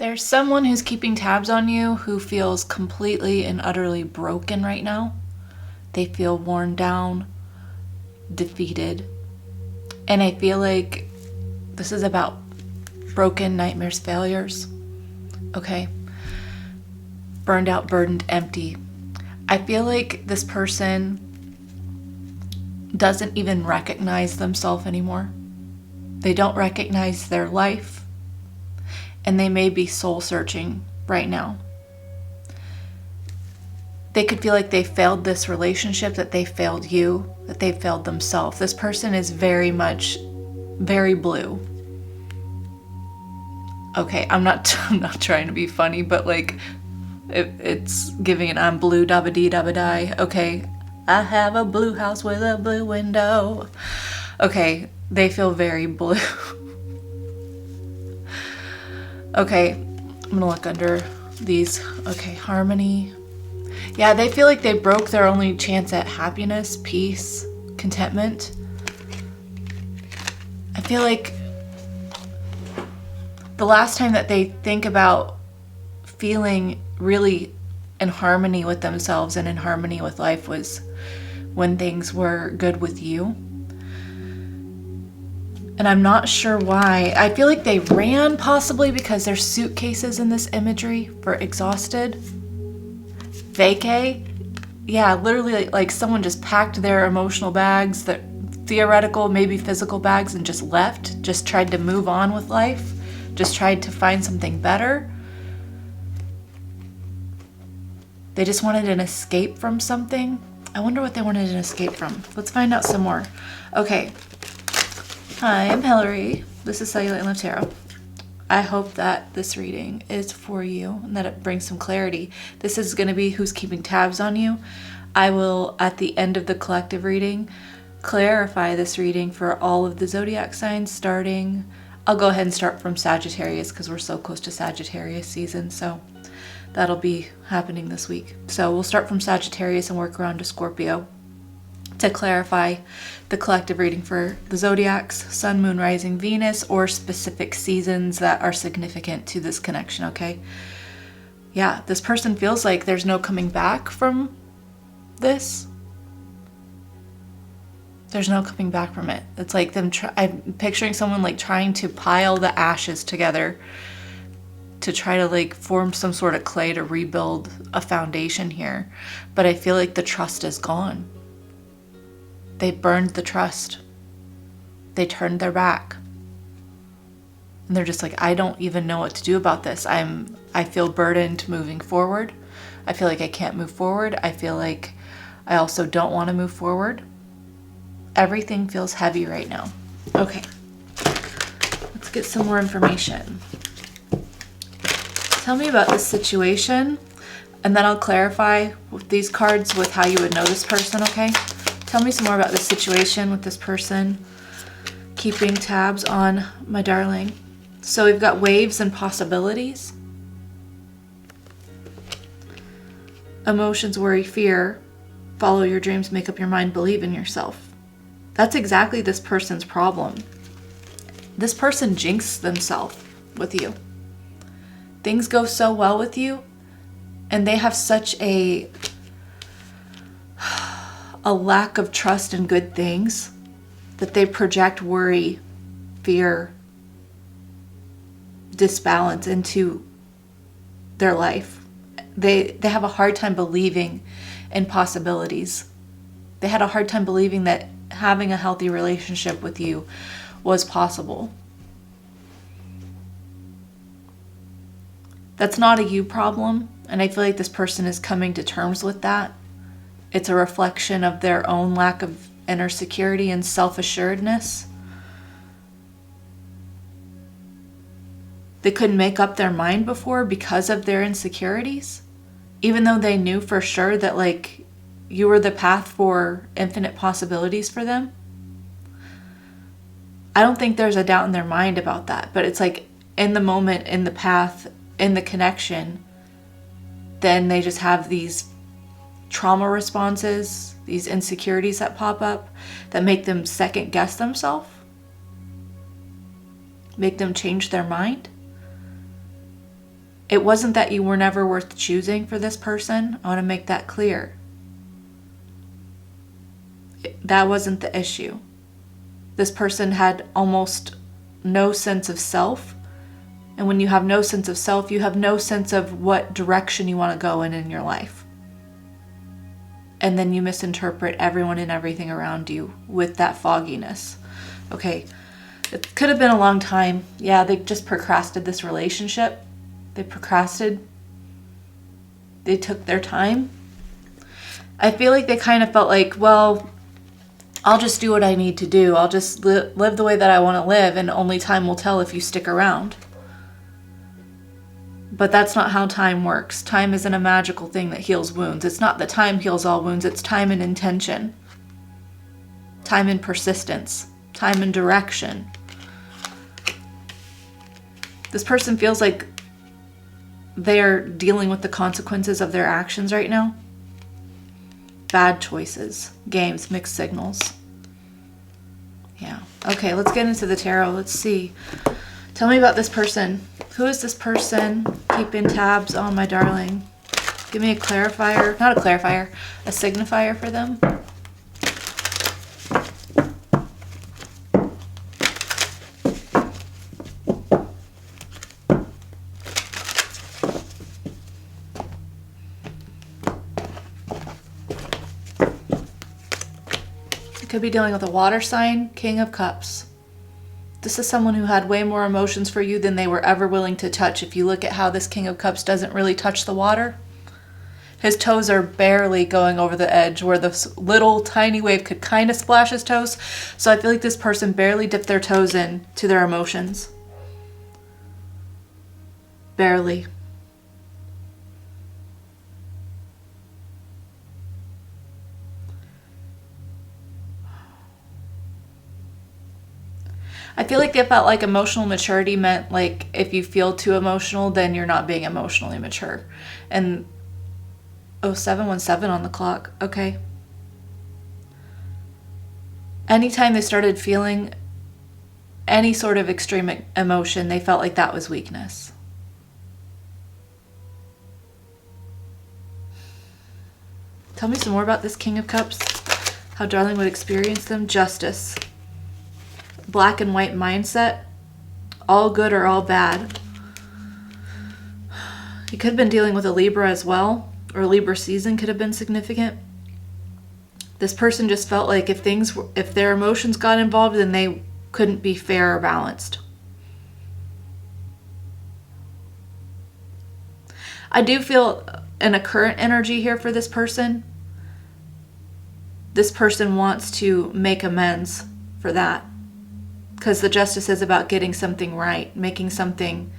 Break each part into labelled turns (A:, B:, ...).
A: There's someone who's keeping tabs on you who feels completely and utterly broken right now. They feel worn down, defeated. And I feel like this is about broken nightmares, failures. Okay? Burned out, burdened, empty. I feel like this person doesn't even recognize themselves anymore. They don't recognize their life, and they may be soul searching right now. They could feel like they failed this relationship, that they failed you, that they failed themselves. This person is very much, very blue. Okay, I'm not trying to be funny, but like, it's giving an I'm blue dabba dee dabba die. Okay, I have a blue house with a blue window. Okay, they feel very blue. Okay, I'm gonna look under these. Okay, harmony. Yeah, they feel like they broke their only chance at happiness, peace, contentment. I feel like the last time that they think about feeling really in harmony with themselves and in harmony with life was when things were good with you. And I'm not sure why. I feel like they ran, possibly because there's suitcases in this imagery for exhausted. Vacay. Yeah, literally like someone just packed their emotional bags, their theoretical, maybe physical bags, and just left. Just tried to move on with life. Just tried to find something better. They just wanted an escape from something. I wonder what they wanted an escape from. Let's find out some more. Okay. Hi, I'm Hillary. This is Cellulite and Love Tarot. I hope that this reading is for you and that it brings some clarity. This is going to be who's keeping tabs on you. I will, at the end of the collective reading, clarify this reading for all of the zodiac signs starting. I'll go ahead and start from Sagittarius because we're so close to Sagittarius season, so that'll be happening this week. So we'll start from Sagittarius and work around to Scorpio to clarify the collective reading for the zodiacs, sun, moon, rising, Venus, or specific seasons that are significant to this connection, okay? Yeah, this person feels like there's no coming back from this. There's no coming back from it. It's like them, I'm picturing someone like trying to pile the ashes together to try to like form some sort of clay to rebuild a foundation here. But I feel like the trust is gone. They burned the trust. They turned their back. And they're just like, I don't even know what to do about this. I feel burdened moving forward. I feel like I can't move forward. I feel like I also don't want to move forward. Everything feels heavy right now. Okay. Let's get some more information. Tell me about this situation, and then I'll clarify with these cards with how you would know this person, okay? Tell me some more about this situation with this person keeping tabs on my darling. So we've got waves and possibilities. Emotions, worry, fear. Follow your dreams, make up your mind, believe in yourself. That's exactly this person's problem. This person jinxes themselves with you. Things go so well with you, and they have such a lack of trust in good things that they project worry, fear, disbalance into their life. They have a hard time believing in possibilities. They had a hard time believing that having a healthy relationship with you was possible. That's not a you problem, and I feel like this person is coming to terms with that. It's a reflection of their own lack of inner security and self-assuredness. They couldn't make up their mind before because of their insecurities, even though they knew for sure that like you were the path for infinite possibilities for them. I don't think there's a doubt in their mind about that, but it's like in the moment, in the path, in the connection, then they just have these trauma responses, these insecurities that pop up that make them second guess themselves, make them change their mind. It wasn't that you were never worth choosing for this person. I want to make that clear. That wasn't the issue. This person had almost no sense of self. And when you have no sense of self, you have no sense of what direction you want to go in your life. And then you misinterpret everyone and everything around you with that fogginess. Okay, it could have been a long time. Yeah, they just procrastinated this relationship. They procrastinated. They took their time. I feel like they kind of felt like, well, I'll just do what I need to do. I'll just live the way that I want to live, and only time will tell if you stick around. But that's not how time works. Time isn't a magical thing that heals wounds. It's not that time heals all wounds. It's time and intention. Time and persistence. Time and direction. This person feels like they're dealing with the consequences of their actions right now. Bad choices, games, mixed signals. Yeah. Okay, let's get into the tarot. Let's see. Tell me about this person. Who is this person? Keeping tabs on my darling. Give me a clarifier. Not a clarifier. A signifier for them. Could be dealing with a water sign, King of Cups. This is someone who had way more emotions for you than they were ever willing to touch. If you look at how this King of Cups doesn't really touch the water, his toes are barely going over the edge where this little tiny wave could kind of splash his toes. So I feel like this person barely dipped their toes in to their emotions. Barely. I feel like they felt like emotional maturity meant like if you feel too emotional, then you're not being emotionally mature. And 0717 on the clock. Okay. Anytime they started feeling any sort of extreme emotion, they felt like that was weakness. Tell me some more about this King of Cups. How darling would experience them. Justice. Black and white mindset. All good or all bad. You could have been dealing with a Libra as well. Or Libra season could have been significant. This person just felt like if their emotions got involved, then they couldn't be fair or balanced. I do feel in a current energy here for this person. This person wants to make amends for that. Because the Justice is about getting something right, making something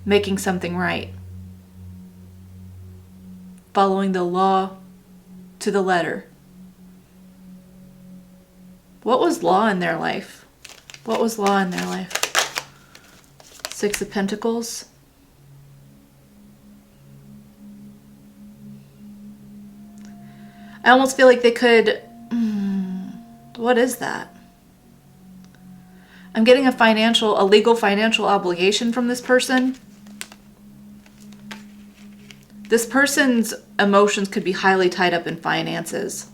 A: right. Following the law to the letter. What was law in their life? What was law in their life? Six of Pentacles. I almost feel like they could... what is that? I'm getting a legal financial obligation from this person. This person's emotions could be highly tied up in finances.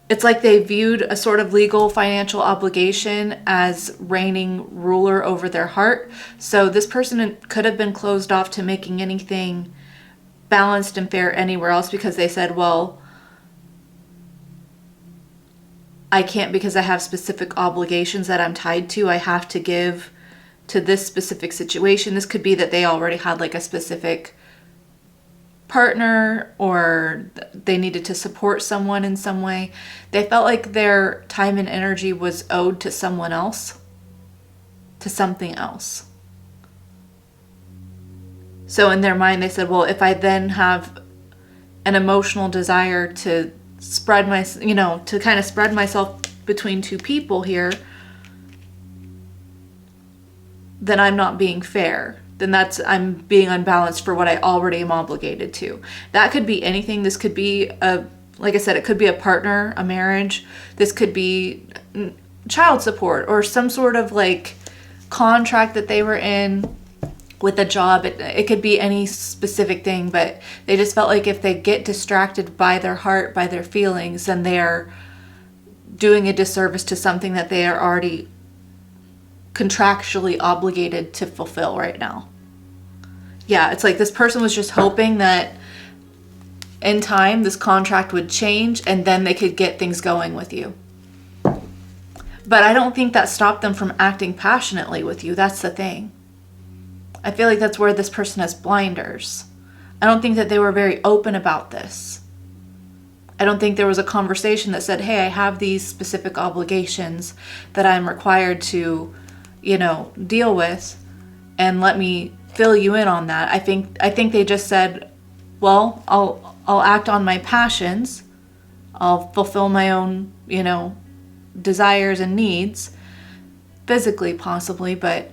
A: It's like they viewed a sort of legal financial obligation as reigning ruler over their heart. So this person could have been closed off to making anything balanced and fair anywhere else because they said, well, I can't because I have specific obligations that I'm tied to. I have to give to this specific situation. This could be that they already had like a specific partner or they needed to support someone in some way. They felt like their time and energy was owed to someone else, to something else. So in their mind, they said, well, if I then have an emotional desire to spread to kind of spread myself between two people here, then I'm not being fair. Then I'm being unbalanced for what I already am obligated to. That could be anything. This could be like I said, it could be a partner, a marriage. This could be child support or some sort of like contract that they were in with a job. It could be any specific thing, but they just felt like if they get distracted by their heart, by their feelings, then they are doing a disservice to something that they are already contractually obligated to fulfill right now. Yeah, it's like this person was just hoping that in time this contract would change and then they could get things going with you. But I don't think that stopped them from acting passionately with you. That's the thing. I feel like that's where this person has blinders. I don't think that they were very open about this. I don't think there was a conversation that said, hey, I have these specific obligations that I'm required to, deal with, and let me fill you in on that. I think they just said, well, I'll act on my passions. I'll fulfill my own, desires and needs, physically possibly, but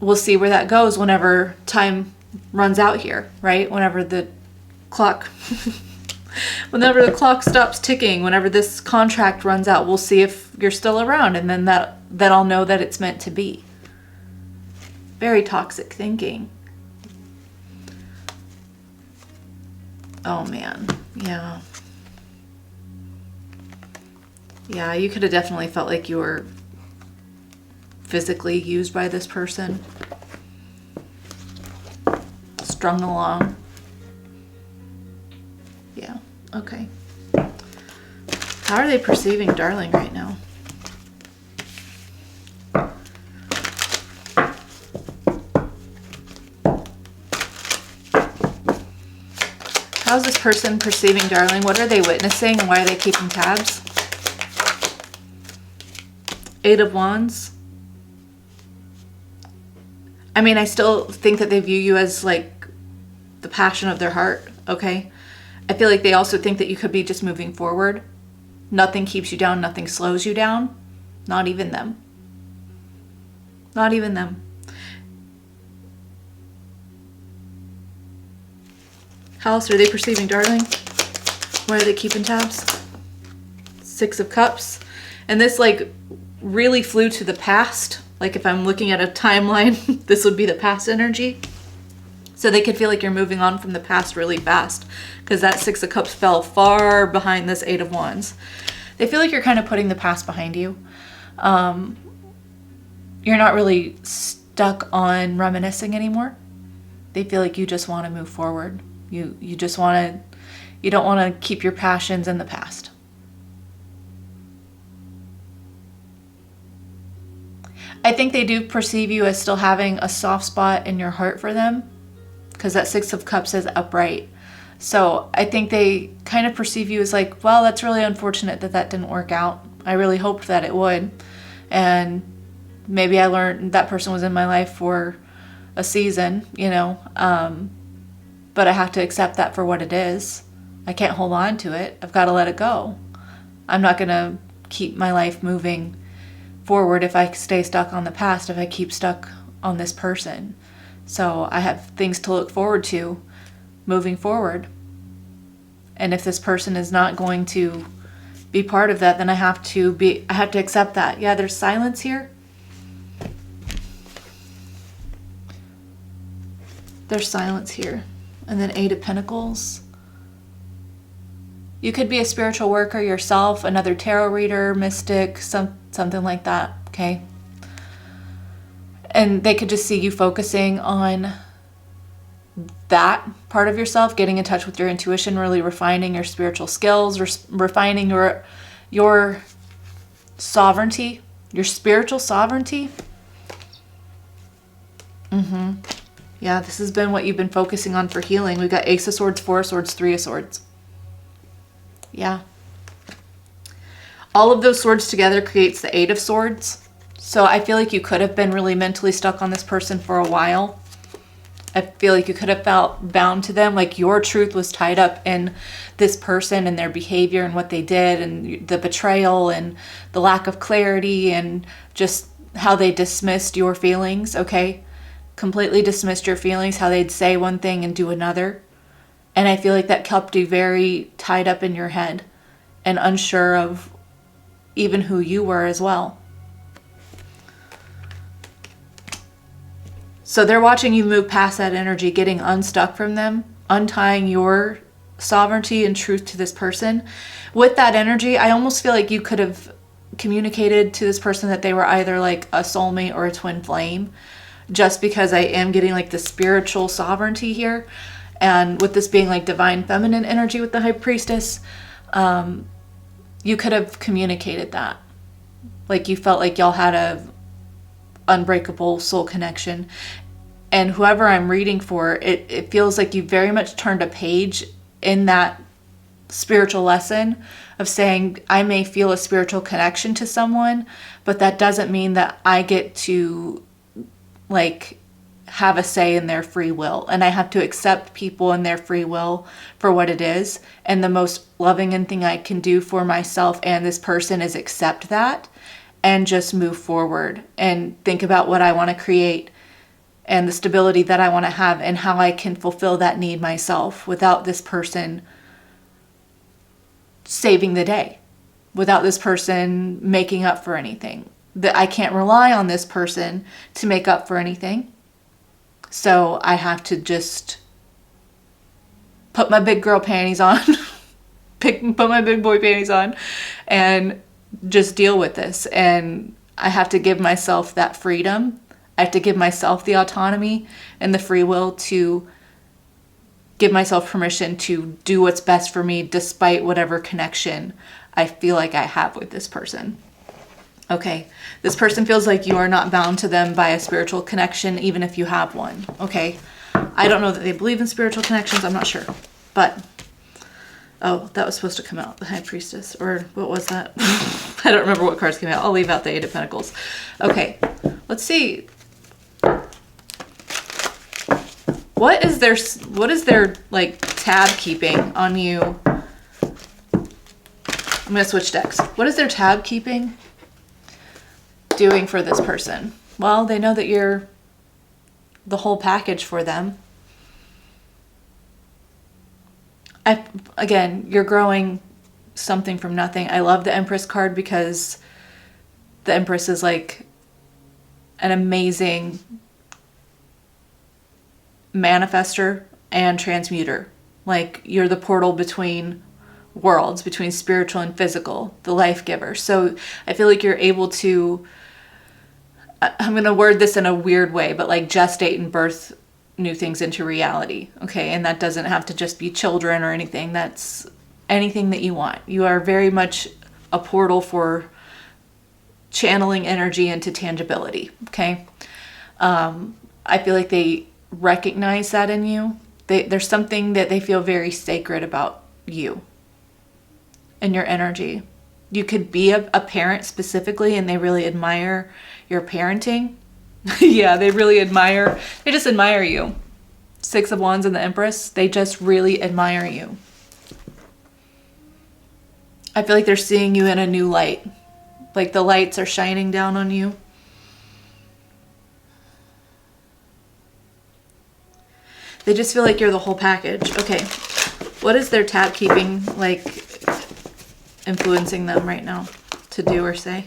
A: we'll see where that goes whenever time runs out here, right? Whenever the clock stops ticking, whenever this contract runs out, we'll see if you're still around, and then that I'll know that it's meant to be. Very toxic thinking. Oh man, yeah. Yeah, you could have definitely felt like you were physically used by this person. Strung along. Yeah, okay. How are they perceiving darling right now? How's this person perceiving darling? What are they witnessing and why are they keeping tabs? Eight of Wands. I mean, I still think that they view you as like the passion of their heart, okay? I feel like they also think that you could be just moving forward. Nothing keeps you down, nothing slows you down. Not even them. Not even them. How else are they perceiving darling? Why are they keeping tabs? Six of Cups. And this like really flew to the past. Like if I'm looking at a timeline, this would be the past energy. So they could feel like you're moving on from the past really fast because that Six of Cups fell far behind this Eight of Wands. They feel like you're kind of putting the past behind you. You're not really stuck on reminiscing anymore. They feel like you just want to move forward. You just want to, you don't want to keep your passions in the past. I think they do perceive you as still having a soft spot in your heart for them because that Six of Cups is upright. So I think they kind of perceive you as like, well, that's really unfortunate that that didn't work out. I really hoped that it would. And maybe I learned that person was in my life for a season, but I have to accept that for what it is. I can't hold on to it. I've got to let it go. I'm not going to keep my life moving forward if I stay stuck on the past, if I keep stuck on this person. So I have things to look forward to moving forward. And if this person is not going to be part of that, then I have to accept that. Yeah, there's silence here. There's silence here. And then Eight of Pentacles. You could be a spiritual worker yourself, another tarot reader, mystic, something like that, okay? And they could just see you focusing on that part of yourself, getting in touch with your intuition, really refining your spiritual skills, refining your sovereignty, your spiritual sovereignty. Yeah, this has been what you've been focusing on for healing. We've got Ace of Swords, Four of Swords, Three of Swords. Yeah. All of those swords together creates the Eight of Swords. So I feel like you could have been really mentally stuck on this person for a while. I feel like you could have felt bound to them, like your truth was tied up in this person and their behavior and what they did and the betrayal and the lack of clarity and just how they dismissed your feelings, okay? Completely dismissed your feelings, how they'd say one thing and do another. And I feel like that kept you very tied up in your head and unsure of even who you were as well. So they're watching you move past that energy, getting unstuck from them, untying your sovereignty and truth to this person. With that energy, I almost feel like you could have communicated to this person that they were either like a soulmate or a twin flame, just because I am getting like the spiritual sovereignty here. And with this being like divine feminine energy with the high priestess, you could have communicated that. Like you felt like y'all had a unbreakable soul connection. And whoever I'm reading for, it feels like you very much turned a page in that spiritual lesson of saying, I may feel a spiritual connection to someone, but that doesn't mean that I get to like have a say in their free will. And I have to accept people and their free will for what it is. And the most loving thing I can do for myself and this person is accept that and just move forward and think about what I want to create and the stability that I want to have and how I can fulfill that need myself without this person saving the day, without this person making up for anything. That I can't rely on this person to make up for anything. So I have to just put my big girl panties on, put my big boy panties on, and just deal with this. And I have to give myself that freedom. I have to give myself the autonomy and the free will to give myself permission to do what's best for me despite whatever connection I feel like I have with this person. Okay, this person feels like you are not bound to them by a spiritual connection, even if you have one. Okay, I don't know that they believe in spiritual connections. I'm not sure. But, oh, that was supposed to come out, the High Priestess. Or what was that? I don't remember what cards came out. I'll leave out the Eight of Pentacles. Okay, let's see. What is their like tab keeping on you? I'm gonna switch decks. What is their tab keeping doing for this person? Well, they know that you're the whole package for them. Again, you're growing something from nothing. I love the Empress card because the Empress is like an amazing manifester and transmuter. Like you're the portal between worlds, between spiritual and physical, the life giver. So I feel like you're able to, I'm going to word this in a weird way, but like gestate and birth new things into reality. Okay. And that doesn't have to just be children or anything. That's anything that you want. You are very much a portal for channeling energy into tangibility. Okay. I feel like they recognize that in you. There's something that they feel very sacred about you and your energy. You could be a parent specifically and they really admire your parenting. Yeah, they just admire you. Six of Wands and the Empress, they just really admire you. I feel like they're seeing you in a new light. Like the lights are shining down on you. They just feel like you're the whole package. Okay, what is their tab keeping like influencing them right now to do or say?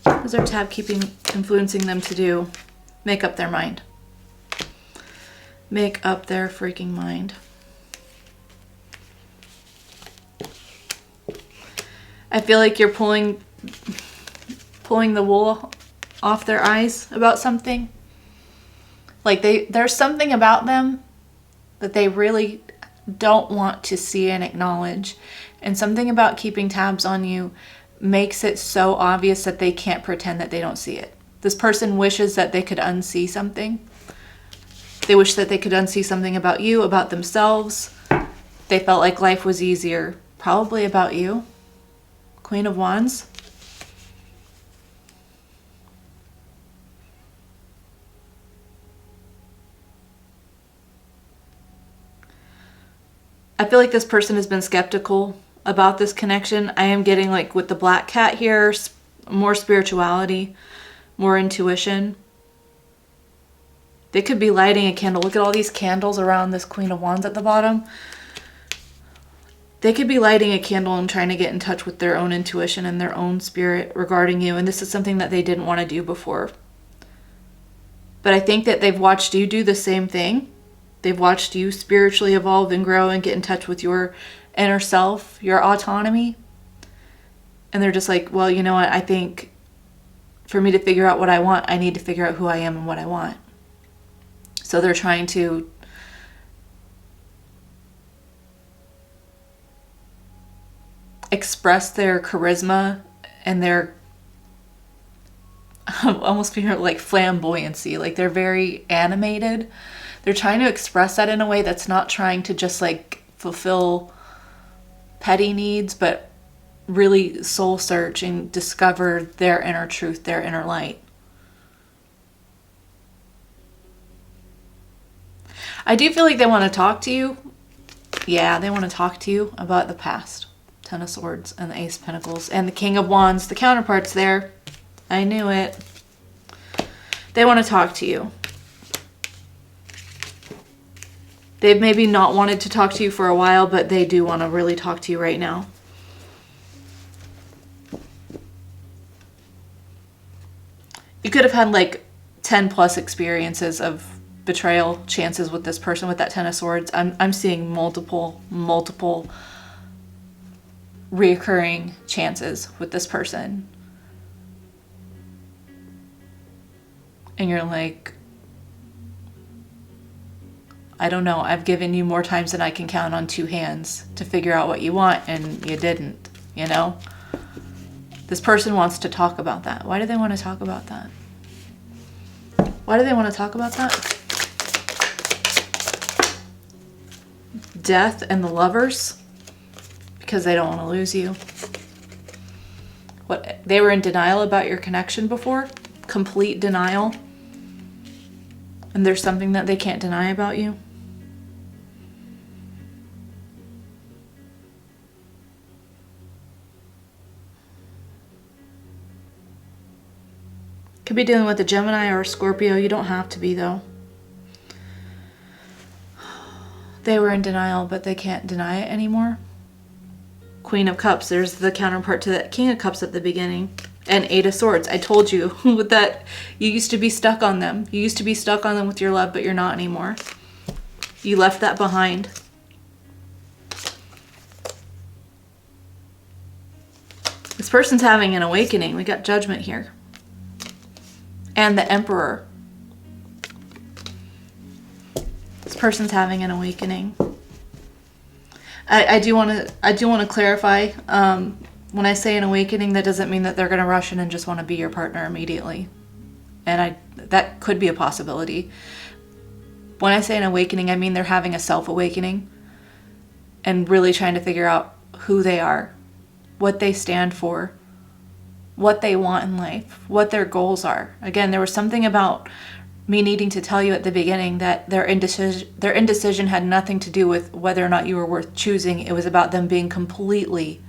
A: What is their tab keeping influencing them to do? Make up their mind. Make up their freaking mind. I feel like you're pulling the wool off their eyes about something. Like there's something about them that they really don't want to see and acknowledge. And something about keeping tabs on you makes it so obvious that they can't pretend that they don't see it. This person wishes that they could unsee something. They wish that they could unsee something about you, about themselves. They felt like life was easier. Probably about you. Queen of Wands. I feel like this person has been skeptical about this connection. I am getting, like with the black cat here, more spirituality, more intuition. They could be lighting a candle. Look at all these candles around this Queen of Wands at the bottom. They could be lighting a candle and trying to get in touch with their own intuition and their own spirit regarding you. And this is something that they didn't want to do before. But I think that they've watched you do the same thing. They've watched you spiritually evolve and grow and get in touch with your inner self, your autonomy. And they're just like, well, you know what? I think for me to figure out what I want, I need to figure out who I am and what I want. So they're trying to express their charisma and their almost feel like flamboyancy. Like they're very animated. They're trying to express that in a way that's not trying to just like fulfill petty needs, but really soul search and discover their inner truth, their inner light. I do feel like they want to talk to you. Yeah, they want to talk to you about the past. Ten of Swords and the Ace of Pentacles and the King of Wands, the counterparts there. I knew it. They want to talk to you. They've maybe not wanted to talk to you for a while, but they do want to really talk to you right now. You could have had like 10 plus experiences of betrayal chances with this person with that Ten of Swords. I'm seeing multiple reoccurring chances with this person. And you're like, I don't know, I've given you more times than I can count on two hands to figure out what you want, and you didn't, you know? This person wants to talk about that. Why do they want to talk about that? Why do they want to talk about that? Death and the Lovers. Because they don't want to lose you. What, they were in denial about your connection before? Complete denial. And there's something that they can't deny about you. Could be dealing with a Gemini or a Scorpio. You don't have to be, though. They were in denial, but they can't deny it anymore. Queen of Cups. There's the counterpart to that King of Cups at the beginning. And Eight of Swords. I told you with that, you used to be stuck on them. You used to be stuck on them with your love, but you're not anymore. You left that behind. This person's having an awakening. We got Judgment here. And the Emperor. This person's having an awakening. I do want to clarify. When I say an awakening, that doesn't mean that they're going to rush in and just want to be your partner immediately. And that could be a possibility. When I say an awakening, I mean they're having a self-awakening and really trying to figure out who they are, what they stand for, what they want in life, what their goals are. Again, there was something about me needing to tell you at the beginning that their indecision had nothing to do with whether or not you were worth choosing. It was about them being completely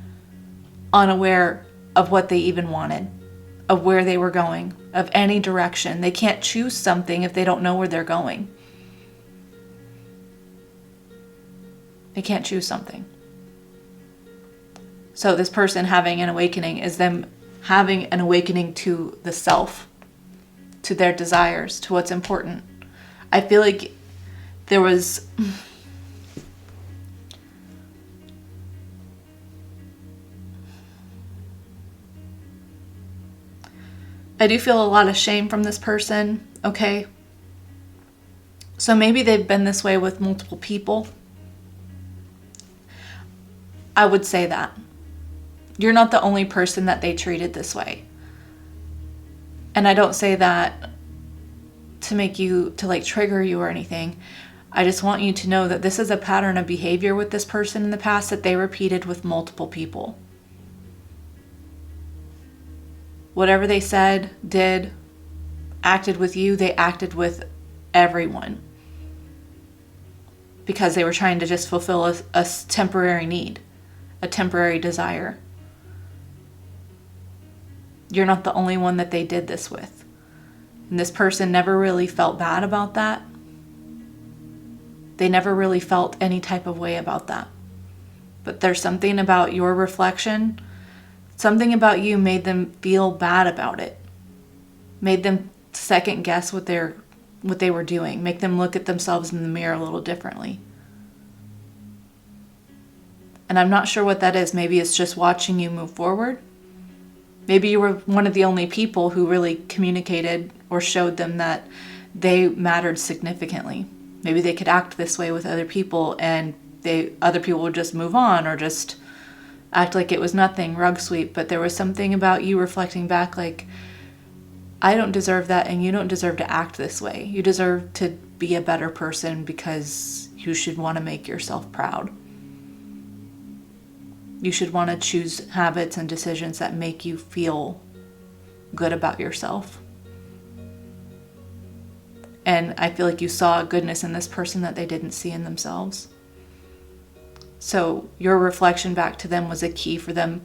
A: unaware of what they even wanted, of where they were going, of any direction. They can't choose something if they don't know where they're going. They can't choose something. So this person having an awakening is them having an awakening to the self, to their desires, to what's important. I feel like there was... I do feel a lot of shame from this person, okay? So maybe they've been this way with multiple people. I would say that. You're not the only person that they treated this way. And I don't say that to make you, to like trigger you or anything. I just want you to know that this is a pattern of behavior with this person in the past that they repeated with multiple people. Whatever they said, did, acted with you, they acted with everyone. Because they were trying to just fulfill a temporary need. a temporary desire. You're not the only one that they did this with. And this person never really felt bad about that. They never really felt any type of way about that. But there's something about your reflection, something about you made them feel bad about it. Made them second guess what they were doing. Make them look at themselves in the mirror a little differently. And I'm not sure what that is. Maybe it's just watching you move forward. Maybe you were one of the only people who really communicated or showed them that they mattered significantly. Maybe they could act this way with other people and other people would just move on or just act like it was nothing, rug sweep. But there was something about you reflecting back like, I don't deserve that and you don't deserve to act this way. You deserve to be a better person because you should want to make yourself proud. You should want to choose habits and decisions that make you feel good about yourself. And I feel like you saw a goodness in this person that they didn't see in themselves. So your reflection back to them was a key for them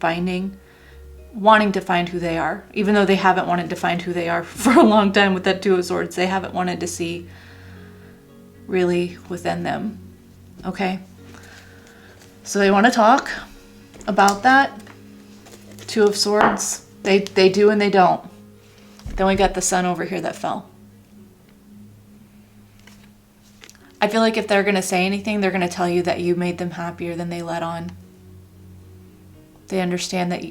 A: wanting to find who they are. Even though they haven't wanted to find who they are for a long time with that Two of Swords, they haven't wanted to see really within them. Okay? So they want to talk about that. Two of Swords. They do and they don't. Then we got the Sun over here that fell. I feel like if they're going to say anything, they're going to tell you that you made them happier than they let on. They understand that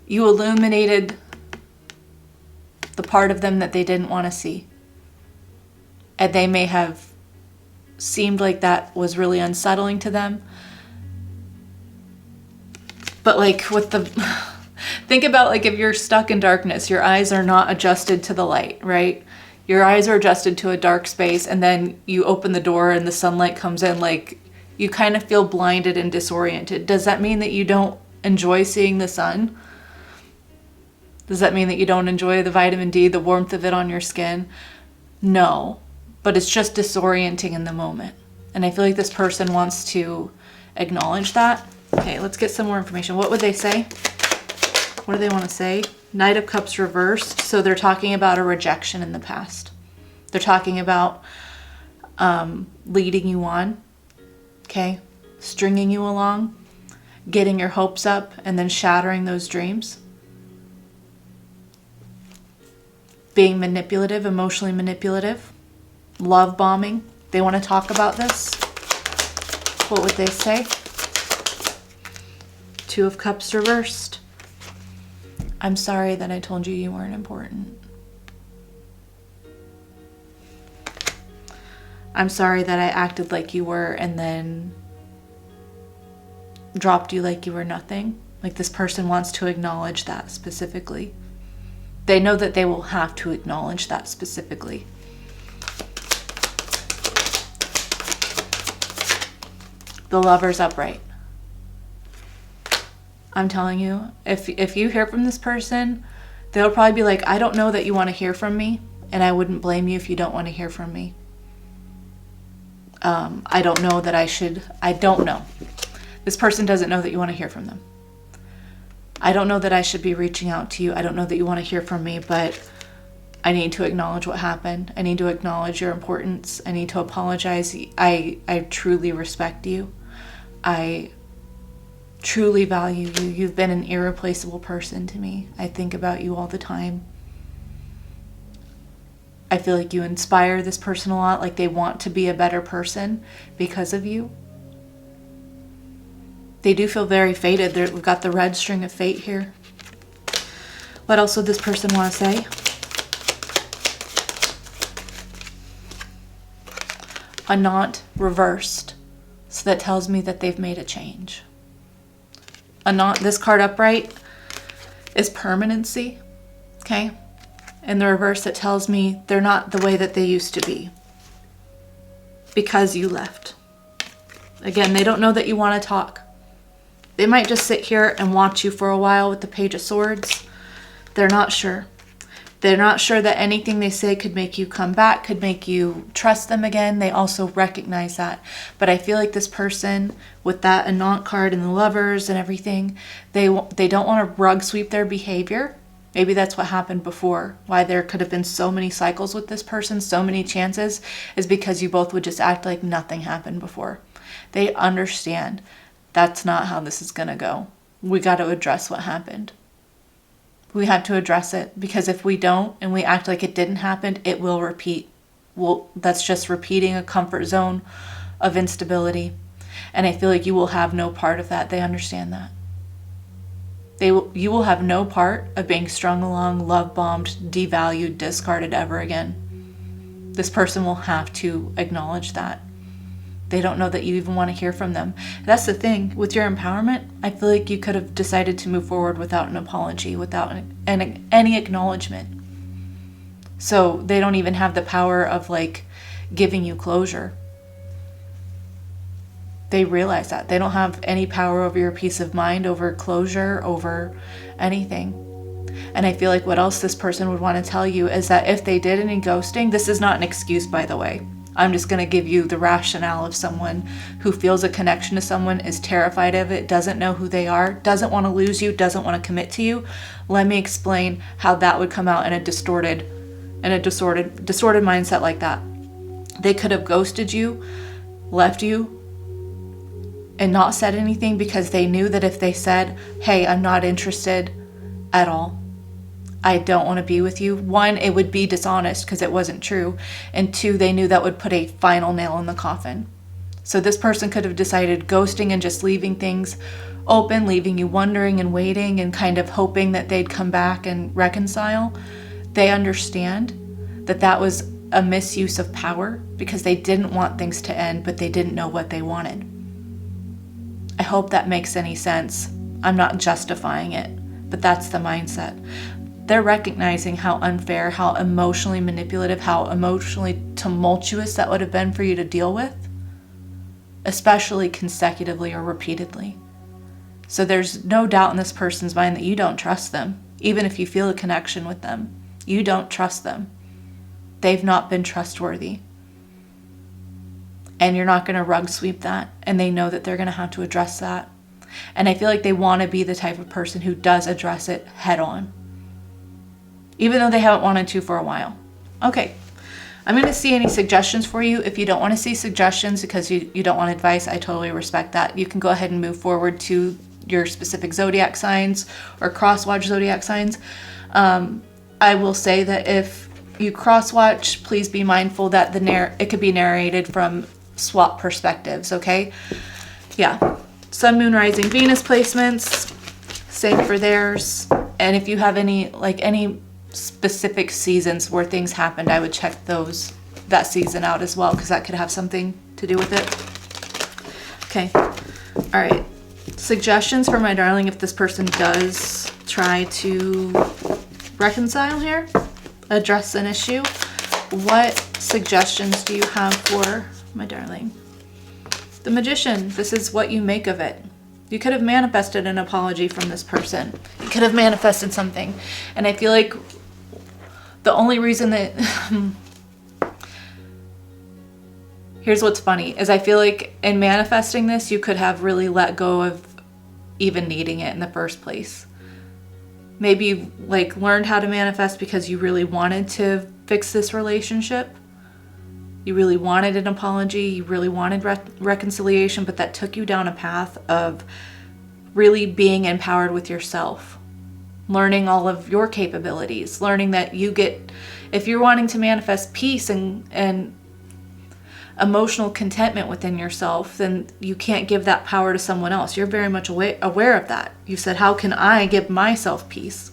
A: you illuminated the part of them that they didn't want to see. And they may have seemed like that was really unsettling to them. But like with the... think about like if you're stuck in darkness, your eyes are not adjusted to the light, right? Your eyes are adjusted to a dark space and then you open the door and the sunlight comes in, like you kind of feel blinded and disoriented. Does that mean that you don't enjoy seeing the sun? Does that mean that you don't enjoy the vitamin D, the warmth of it on your skin? No, but it's just disorienting in the moment. And I feel like this person wants to acknowledge that. Okay, let's get some more information. What would they say? What do they want to say? Knight of Cups reversed. So they're talking about a rejection in the past. They're talking about leading you on. Okay? Stringing you along. Getting your hopes up and then shattering those dreams. Being manipulative, emotionally manipulative. Love bombing. They want to talk about this. What would they say? Two of Cups reversed. I'm sorry that I told you you weren't important. I'm sorry that I acted like you were and then dropped you like you were nothing. Like this person wants to acknowledge that specifically. They know that they will have to acknowledge that specifically. The Lover's upright. I'm telling you, if you hear from this person, they'll probably be like, I don't know that you want to hear from me, and I wouldn't blame you if you don't want to hear from me. I don't know that I should. I don't know. This person doesn't know that you want to hear from them. I don't know that I should be reaching out to you. I don't know that you want to hear from me, but I need to acknowledge what happened. I need to acknowledge your importance. I need to apologize. I truly respect you. I truly value you. You've been an irreplaceable person to me. I think about you all the time. I feel like you inspire this person a lot, like they want to be a better person because of you. They do feel very fated. We've got the red string of fate here. What else would this person want to say? A knot reversed. So that tells me that they've made a change. A knot, this card upright is permanency, okay? In the reverse, it tells me they're not the way that they used to be because you left. Again, they don't know that you want to talk. They might just sit here and watch you for a while with the Page of Swords. They're not sure. They're not sure that anything they say could make you come back, could make you trust them again. They also recognize that. But I feel like this person with that Anant card and the Lovers and everything, they don't want to rug sweep their behavior. Maybe that's what happened before. Why there could have been so many cycles with this person, so many chances, is because you both would just act like nothing happened before. They understand that's not how this is going to go. We got to address what happened. We have to address it, because if we don't and we act like it didn't happen, it will repeat. Well, that's just repeating a comfort zone of instability. And I feel like you will have no part of that. They understand that. You will have no part of being strung along, love bombed, devalued, discarded ever again. This person will have to acknowledge that. They don't know that you even want to hear from them. That's the thing. With your empowerment, I feel like you could have decided to move forward without an apology, without any acknowledgement. So they don't even have the power of like giving you closure. They realize that. They don't have any power over your peace of mind, over closure, over anything. And I feel like what else this person would want to tell you is that if they did any ghosting, this is not an excuse, by the way. I'm just going to give you the rationale of someone who feels a connection to someone, is terrified of it, doesn't know who they are, doesn't want to lose you, doesn't want to commit to you. Let me explain how that would come out in a distorted mindset like that. They could have ghosted you, left you, and not said anything because they knew that if they said, hey, I'm not interested at all, I don't want to be with you. One, it would be dishonest because it wasn't true. And two, they knew that would put a final nail in the coffin. So this person could have decided ghosting and just leaving things open, leaving you wondering and waiting and kind of hoping that they'd come back and reconcile. They understand that that was a misuse of power because they didn't want things to end, but they didn't know what they wanted. I hope that makes any sense. I'm not justifying it, but that's the mindset. They're recognizing how unfair, how emotionally manipulative, how emotionally tumultuous that would have been for you to deal with, especially consecutively or repeatedly. So there's no doubt in this person's mind that you don't trust them. Even if you feel a connection with them, you don't trust them. They've not been trustworthy. And you're not going to rug sweep that. And they know that they're going to have to address that. And I feel like they want to be the type of person who does address it head on, even though they haven't wanted to for a while. Okay, I'm going to see any suggestions for you. If you don't want to see suggestions because you don't want advice, I totally respect that. You can go ahead and move forward to your specific zodiac signs or cross-watch zodiac signs. I will say that if you cross-watch, please be mindful that it could be narrated from swap perspectives, okay? Yeah. Sun, Moon, Rising, Venus placements, same for theirs. And if you have any specific seasons where things happened, I would check that season out as well, because that could have something to do with it. Okay. All right. Suggestions for my darling if this person does try to reconcile here, address an issue. What suggestions do you have for my darling? The Magician. This is what you make of it. You could have manifested an apology from this person. You could have manifested something. And I feel like the only reason that here's what's funny is I feel like in manifesting this, you could have really let go of even needing it in the first place. Maybe you learned how to manifest because you really wanted to fix this relationship. You really wanted an apology. You really wanted reconciliation, but that took you down a path of really being empowered with yourself. Learning all of your capabilities, learning that if you're wanting to manifest peace and emotional contentment within yourself, then you can't give that power to someone else. You're very much aware of that. You said, how can I give myself peace?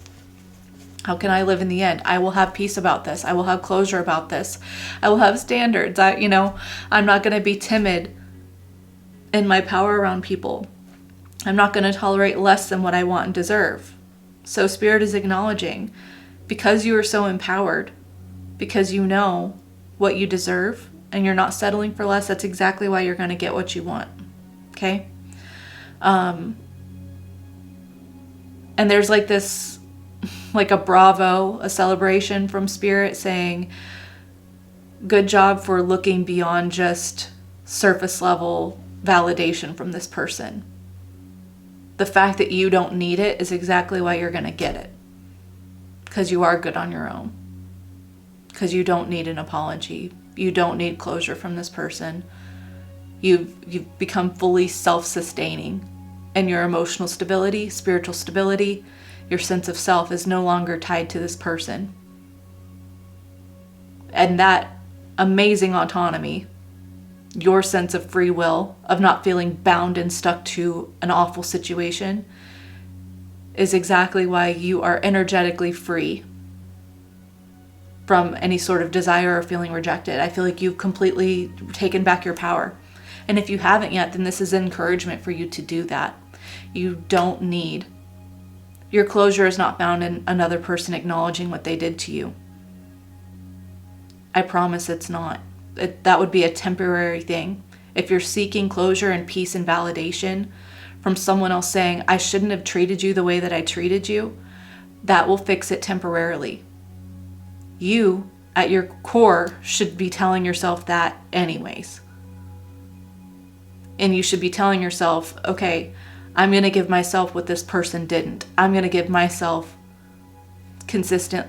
A: How can I live in the end? I will have peace about this. I will have closure about this. I will have standards. I'm not going to be timid in my power around people. I'm not going to tolerate less than what I want and deserve. So Spirit is acknowledging, because you are so empowered, because you know what you deserve and you're not settling for less, that's exactly why you're going to get what you want. Okay? And there's this like a bravo, a celebration from Spirit saying, good job for looking beyond just surface level validation from this person. The fact that you don't need it is exactly why you're going to get it. Because you are good on your own. Because you don't need an apology. You don't need closure from this person. You've become fully self-sustaining. And your emotional stability, spiritual stability, your sense of self is no longer tied to this person. And that amazing autonomy, your sense of free will, of not feeling bound and stuck to an awful situation, is exactly why you are energetically free from any sort of desire or feeling rejected. I feel like you've completely taken back your power. And if you haven't yet, then this is encouragement for you to do that. You don't need. Your closure is not found in another person acknowledging what they did to you. I promise it's not. That would be a temporary thing. If you're seeking closure and peace and validation from someone else saying, I shouldn't have treated you the way that I treated you, that will fix it temporarily. You, at your core, should be telling yourself that anyways. And you should be telling yourself, okay, I'm going to give myself what this person didn't. I'm going to give myself consistent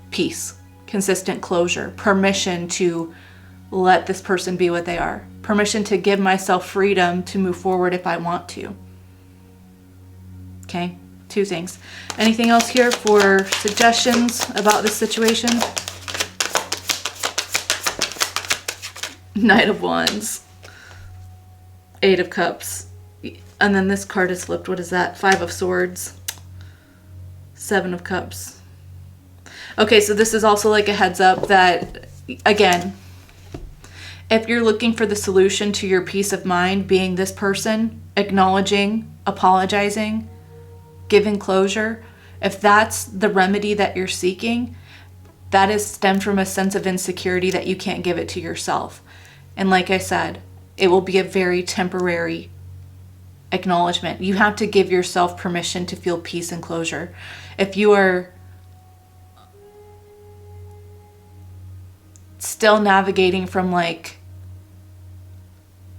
A: peace, consistent closure, permission to let this person be what they are, permission to give myself freedom to move forward if I want to. Okay, 2 things. Anything else here for suggestions about this situation? Knight of Wands, 8 of Cups, and then this card is flipped. What is that? 5 of Swords, 7 of Cups. Okay, so this is also like a heads up that, again, if you're looking for the solution to your peace of mind being this person, acknowledging, apologizing, giving closure, if that's the remedy that you're seeking, that is stemmed from a sense of insecurity that you can't give it to yourself. And like I said, it will be a very temporary acknowledgement. You have to give yourself permission to feel peace and closure. If you are still navigating from like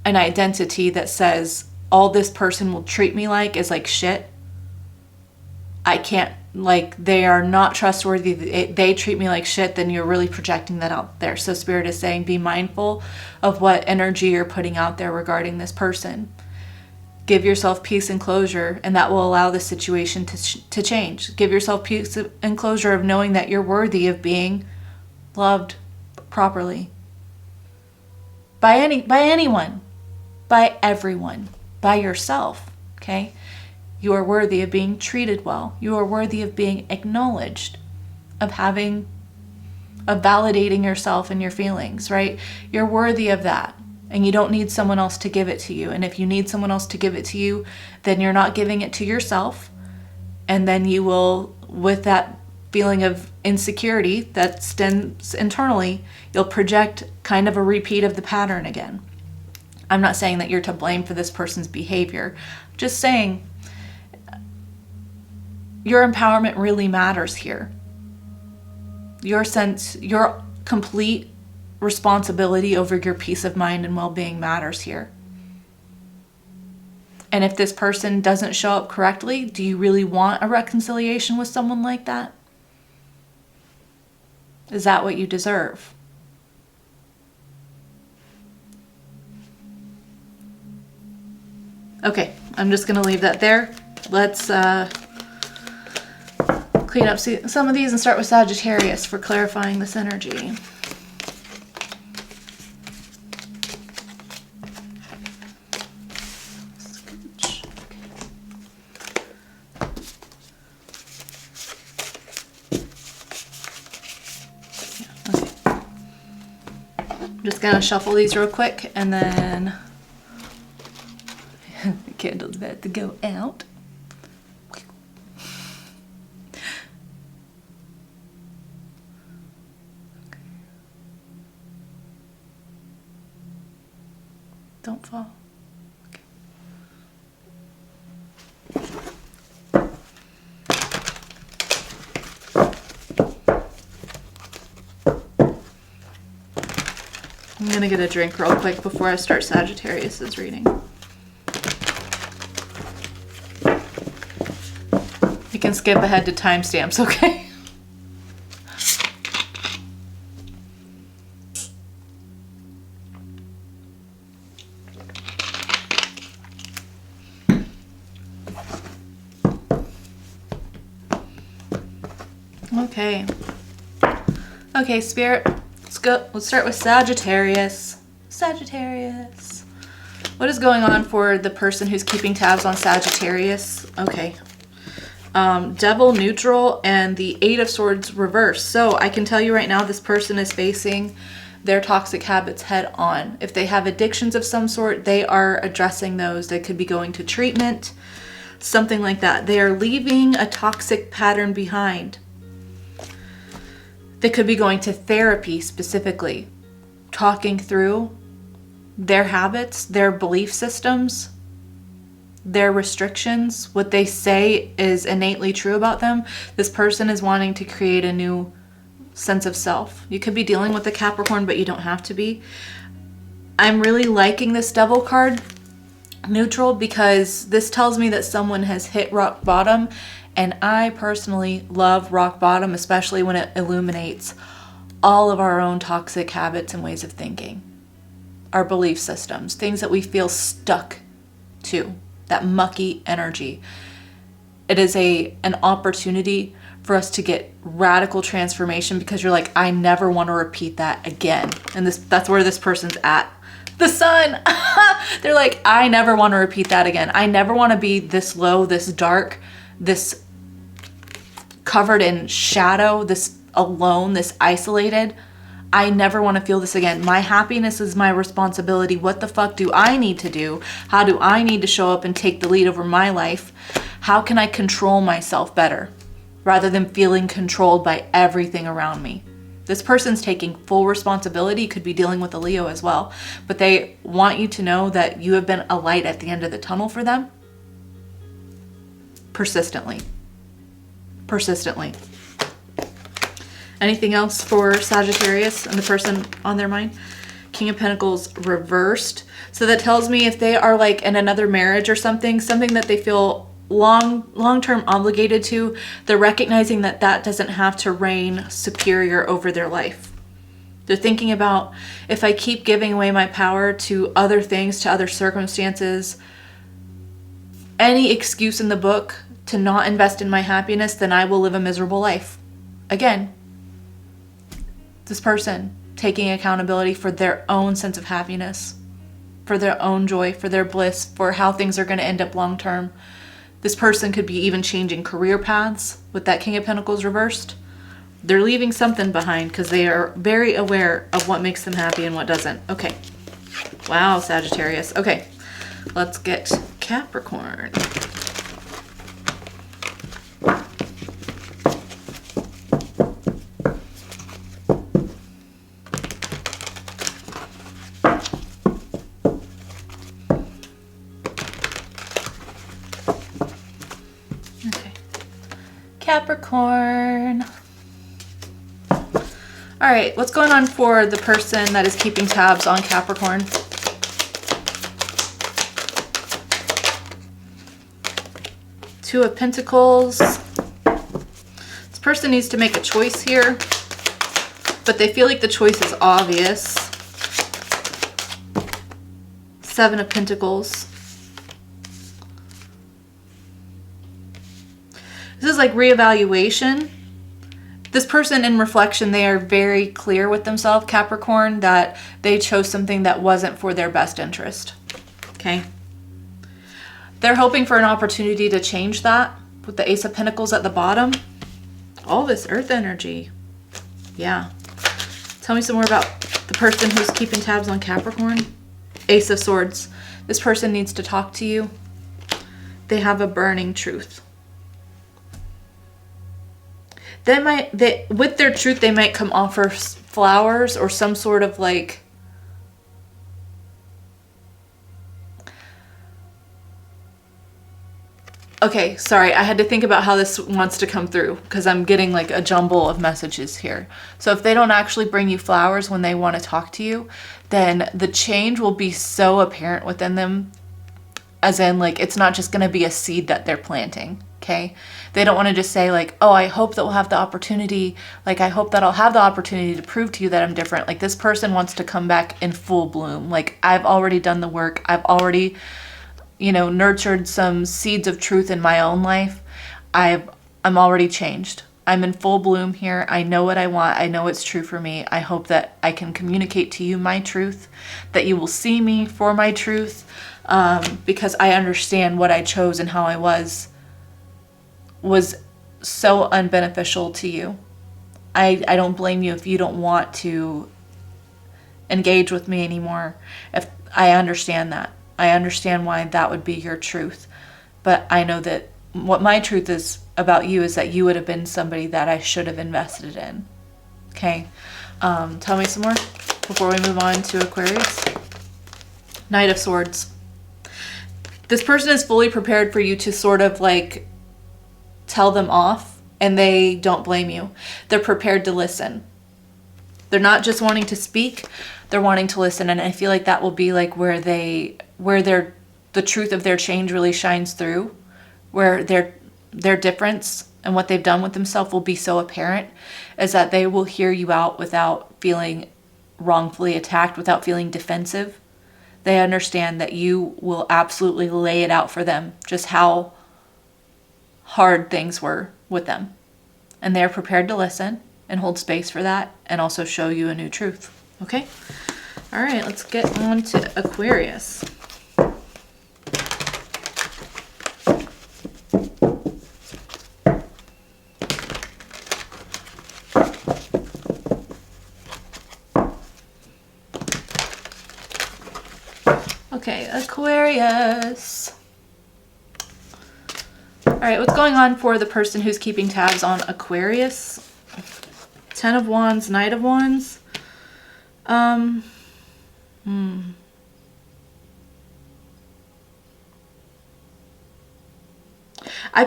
A: an identity that says all this person will treat me like is like shit, I can't, like, they are not trustworthy, they treat me like shit, then you're really projecting that out there. So Spirit is saying be mindful of what energy you're putting out there regarding this person. Give yourself peace and closure, and that will allow the situation to change. Give yourself peace and closure of knowing that you're worthy of being loved properly. By anyone, by everyone, by yourself, okay? You are worthy of being treated well. You are worthy of being acknowledged, of validating yourself and your feelings, right? You're worthy of that. And you don't need someone else to give it to you. And if you need someone else to give it to you, then you're not giving it to yourself. And then you will, with that feeling of insecurity that stems internally, you'll project kind of a repeat of the pattern again. I'm not saying that you're to blame for this person's behavior. I'm just saying your empowerment really matters here. Your complete responsibility over your peace of mind and well-being matters here. And if this person doesn't show up correctly, do you really want a reconciliation with someone like that? Is that what you deserve? Okay, I'm just going to leave that there. Let's clean up some of these and start with Sagittarius for clarifying this energy. I'm just gonna shuffle these real quick and then the candle's about to go out. Don't fall. Okay. gonna get a drink real quick before I start Sagittarius's reading. You can skip ahead to timestamps, okay? Okay. Okay, Spirit. Let's go. Let's start with Sagittarius. Sagittarius. What is going on for the person who's keeping tabs on Sagittarius? Okay. Devil neutral and the Eight of Swords reverse. So I can tell you right now, this person is facing their toxic habits head on. If they have addictions of some sort, they are addressing those. They could be going to treatment, something like that. They are leaving a toxic pattern behind. They could be going to therapy specifically, talking through their habits, their belief systems, their restrictions, what they say is innately true about them. This person is wanting to create a new sense of self. You could be dealing with a Capricorn, but you don't have to be. I'm really liking this Devil card, neutral, because this tells me that someone has hit rock bottom. And I personally love rock bottom, especially when it illuminates all of our own toxic habits and ways of thinking, our belief systems, things that we feel stuck to, that mucky energy. It is an opportunity for us to get radical transformation, because you're like, I never want to repeat that again. And that's where this person's at. The Sun. They're like, I never want to repeat that again. I never want to be this low, this dark, this covered in shadow, this alone, this isolated. I never want to feel this again. My happiness is my responsibility. What the fuck do I need to do? How do I need to show up and take the lead over my life? How can I control myself better rather than feeling controlled by everything around me? This person's taking full responsibility. Could be dealing with a Leo as well, but they want you to know that you have been a light at the end of the tunnel for them. Persistently. Anything else for Sagittarius and the person on their mind? King of Pentacles reversed. So that tells me if they are like in another marriage or something that they feel long-term obligated to, they're recognizing that doesn't have to reign superior over their life. They're thinking about, if I keep giving away my power to other things, to other circumstances, any excuse in the book to not invest in my happiness, then I will live a miserable life. Again, this person taking accountability for their own sense of happiness, for their own joy, for their bliss, for how things are going to end up long term. This person could be even changing career paths with that King of Pentacles reversed. They're leaving something behind because they are very aware of what makes them happy and what doesn't. Okay. Wow, Sagittarius. Okay. Let's get Capricorn. Capricorn. All right, what's going on for the person that is keeping tabs on Capricorn? Two of Pentacles. This person needs to make a choice here, but they feel like the choice is obvious. Seven of Pentacles. This is like reevaluation. This person in reflection, they are very clear with themselves, Capricorn, that they chose something that wasn't for their best interest. Okay. They're hoping for an opportunity to change that with the Ace of Pentacles at the bottom. All this earth energy. Yeah. Tell me some more about the person who's keeping tabs on Capricorn. Ace of Swords. This person needs to talk to you. They have a burning truth. With their truth, they might come offer flowers or some sort of like, okay, sorry, I had to think about how this wants to come through because I'm getting like a jumble of messages here. So if they don't actually bring you flowers when they want to talk to you, then the change will be so apparent within them, as in, like, it's not just going to be a seed that they're planting, okay? They don't want to just say, like, oh, I hope that we'll have the opportunity, like, I hope that I'll have the opportunity to prove to you that I'm different. Like, this person wants to come back in full bloom. Like, I've already done the work. I've already, you know, nurtured some seeds of truth in my own life. I'm already changed. I'm in full bloom here. I know what I want. I know it's true for me. I hope that I can communicate to you my truth, that you will see me for my truth, because I understand what I chose and how I was so unbeneficial to you. I don't blame you if you don't want to engage with me anymore. If I understand that. I understand why that would be your truth. But I know that what my truth is about you is that you would have been somebody that I should have invested in. Okay. Tell me some more before we move on to Aquarius. Knight of Swords. This person is fully prepared for you to sort of like tell them off, and they don't blame you. They're prepared to listen. They're not just wanting to speak, they're wanting to listen. And I feel like that will be like where the truth of their change really shines through, where their difference and what they've done with themselves will be so apparent, is that they will hear you out without feeling wrongfully attacked, without feeling defensive. They understand that you will absolutely lay it out for them, just how hard things were with them. And they're prepared to listen and hold space for that, and also show you a new truth. Okay? All right, let's get on to Aquarius. Okay, Aquarius. All right, what's going on for the person who's keeping tabs on Aquarius? 10 of Wands, Knight of Wands. I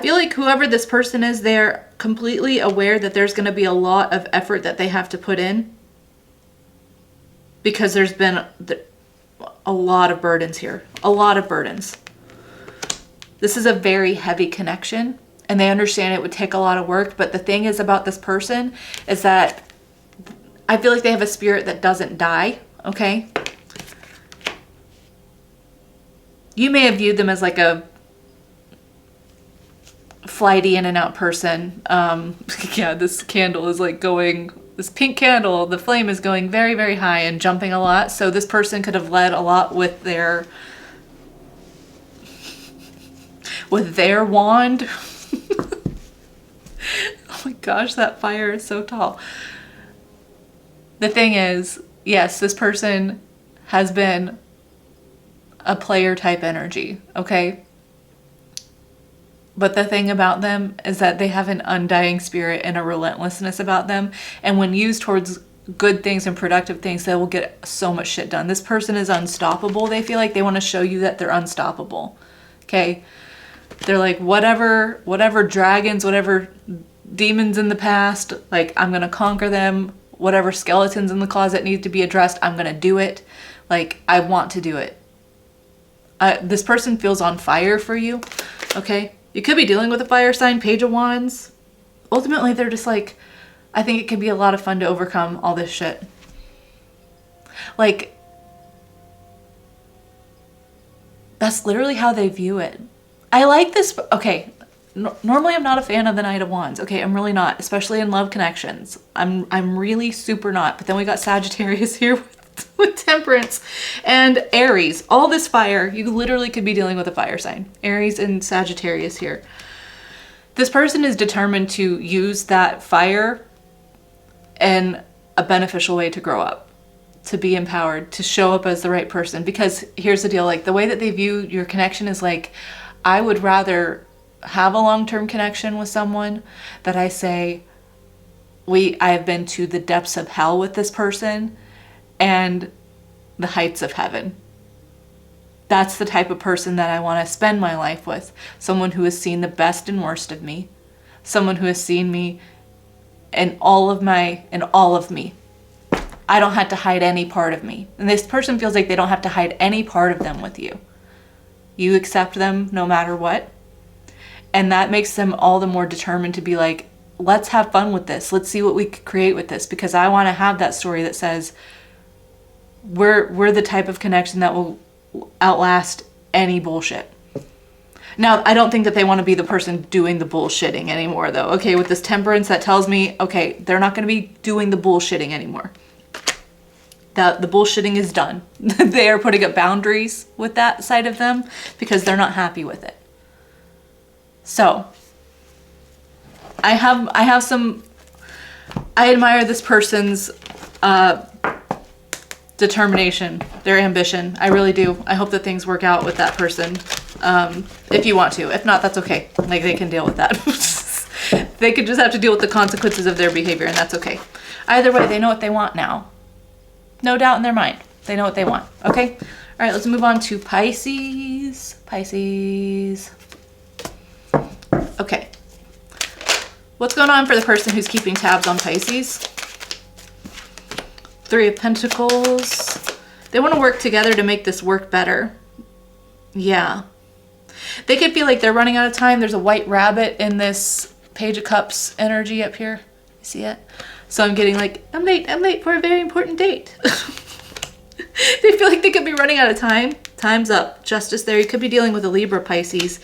A: feel like whoever this person is, they're completely aware that there's going to be a lot of effort that they have to put in, because there's been a lot of burdens here. A lot of burdens. This is a very heavy connection, and they understand it would take a lot of work. But the thing is about this person is that I feel like they have a spirit that doesn't die, okay? You may have viewed them as like a flighty in and out person. Yeah, this candle is like going, this pink candle, the flame is going very, very high and jumping a lot. So this person could have led a lot with their wand. Oh my gosh, that fire is so tall. The thing is, yes, this person has been a player type energy, okay? But the thing about them is that they have an undying spirit and a relentlessness about them. And when used towards good things and productive things, they will get so much shit done. This person is unstoppable. They feel like they want to show you that they're unstoppable, okay? They're like, whatever dragons, whatever demons in the past, like, I'm going to conquer them. Whatever skeletons in the closet need to be addressed, I'm going to do it. Like, I want to do it. This person feels on fire for you, okay? You could be dealing with a fire sign, Page of Wands. Ultimately, they're just like, I think it could be a lot of fun to overcome all this shit. Like, that's literally how they view it. I like this. Okay, normally I'm not a fan of the Knight of Wands. Okay, I'm really not, especially in love connections. I'm really super not. But then we got Sagittarius here with Temperance and Aries. All this fire. You literally could be dealing with a fire sign. Aries and Sagittarius here. This person is determined to use that fire in a beneficial way to grow up, to be empowered, to show up as the right person. Because here's the deal, like, the way that they view your connection is like, I would rather have a long-term connection with someone that I say, I have been to the depths of hell with this person and the heights of heaven. That's the type of person that I want to spend my life with. Someone who has seen the best and worst of me. Someone who has seen me and all of me. I don't have to hide any part of me. And this person feels like they don't have to hide any part of them with you. You accept them no matter what. And that makes them all the more determined to be like, let's have fun with this. Let's see what we could create with this, because I want to have that story that says we're the type of connection that will outlast any bullshit. Now, I don't think that they want to be the person doing the bullshitting anymore, though. Okay, with this temperance, that tells me, okay, they're not going to be doing the bullshitting anymore. The bullshitting is done. They are putting up boundaries with that side of them because they're not happy with it. So, I admire this person's determination, their ambition. I really do. I hope that things work out with that person. If you want to. If not, that's okay. Like, they can deal with that. They could just have to deal with the consequences of their behavior, and that's okay. Either way, they know what they want now. No doubt in their mind. They know what they want. Okay? All right, let's move on to Pisces. Pisces. Okay. What's going on for the person who's keeping tabs on Pisces? 3 of Pentacles. They want to work together to make this work better. Yeah. They could feel like they're running out of time. There's a white rabbit in this Page of Cups energy up here. You see it? So I'm getting like, I'm late for a very important date. They feel like they could be running out of time. Time's up. Justice there. You could be dealing with a Libra, Pisces.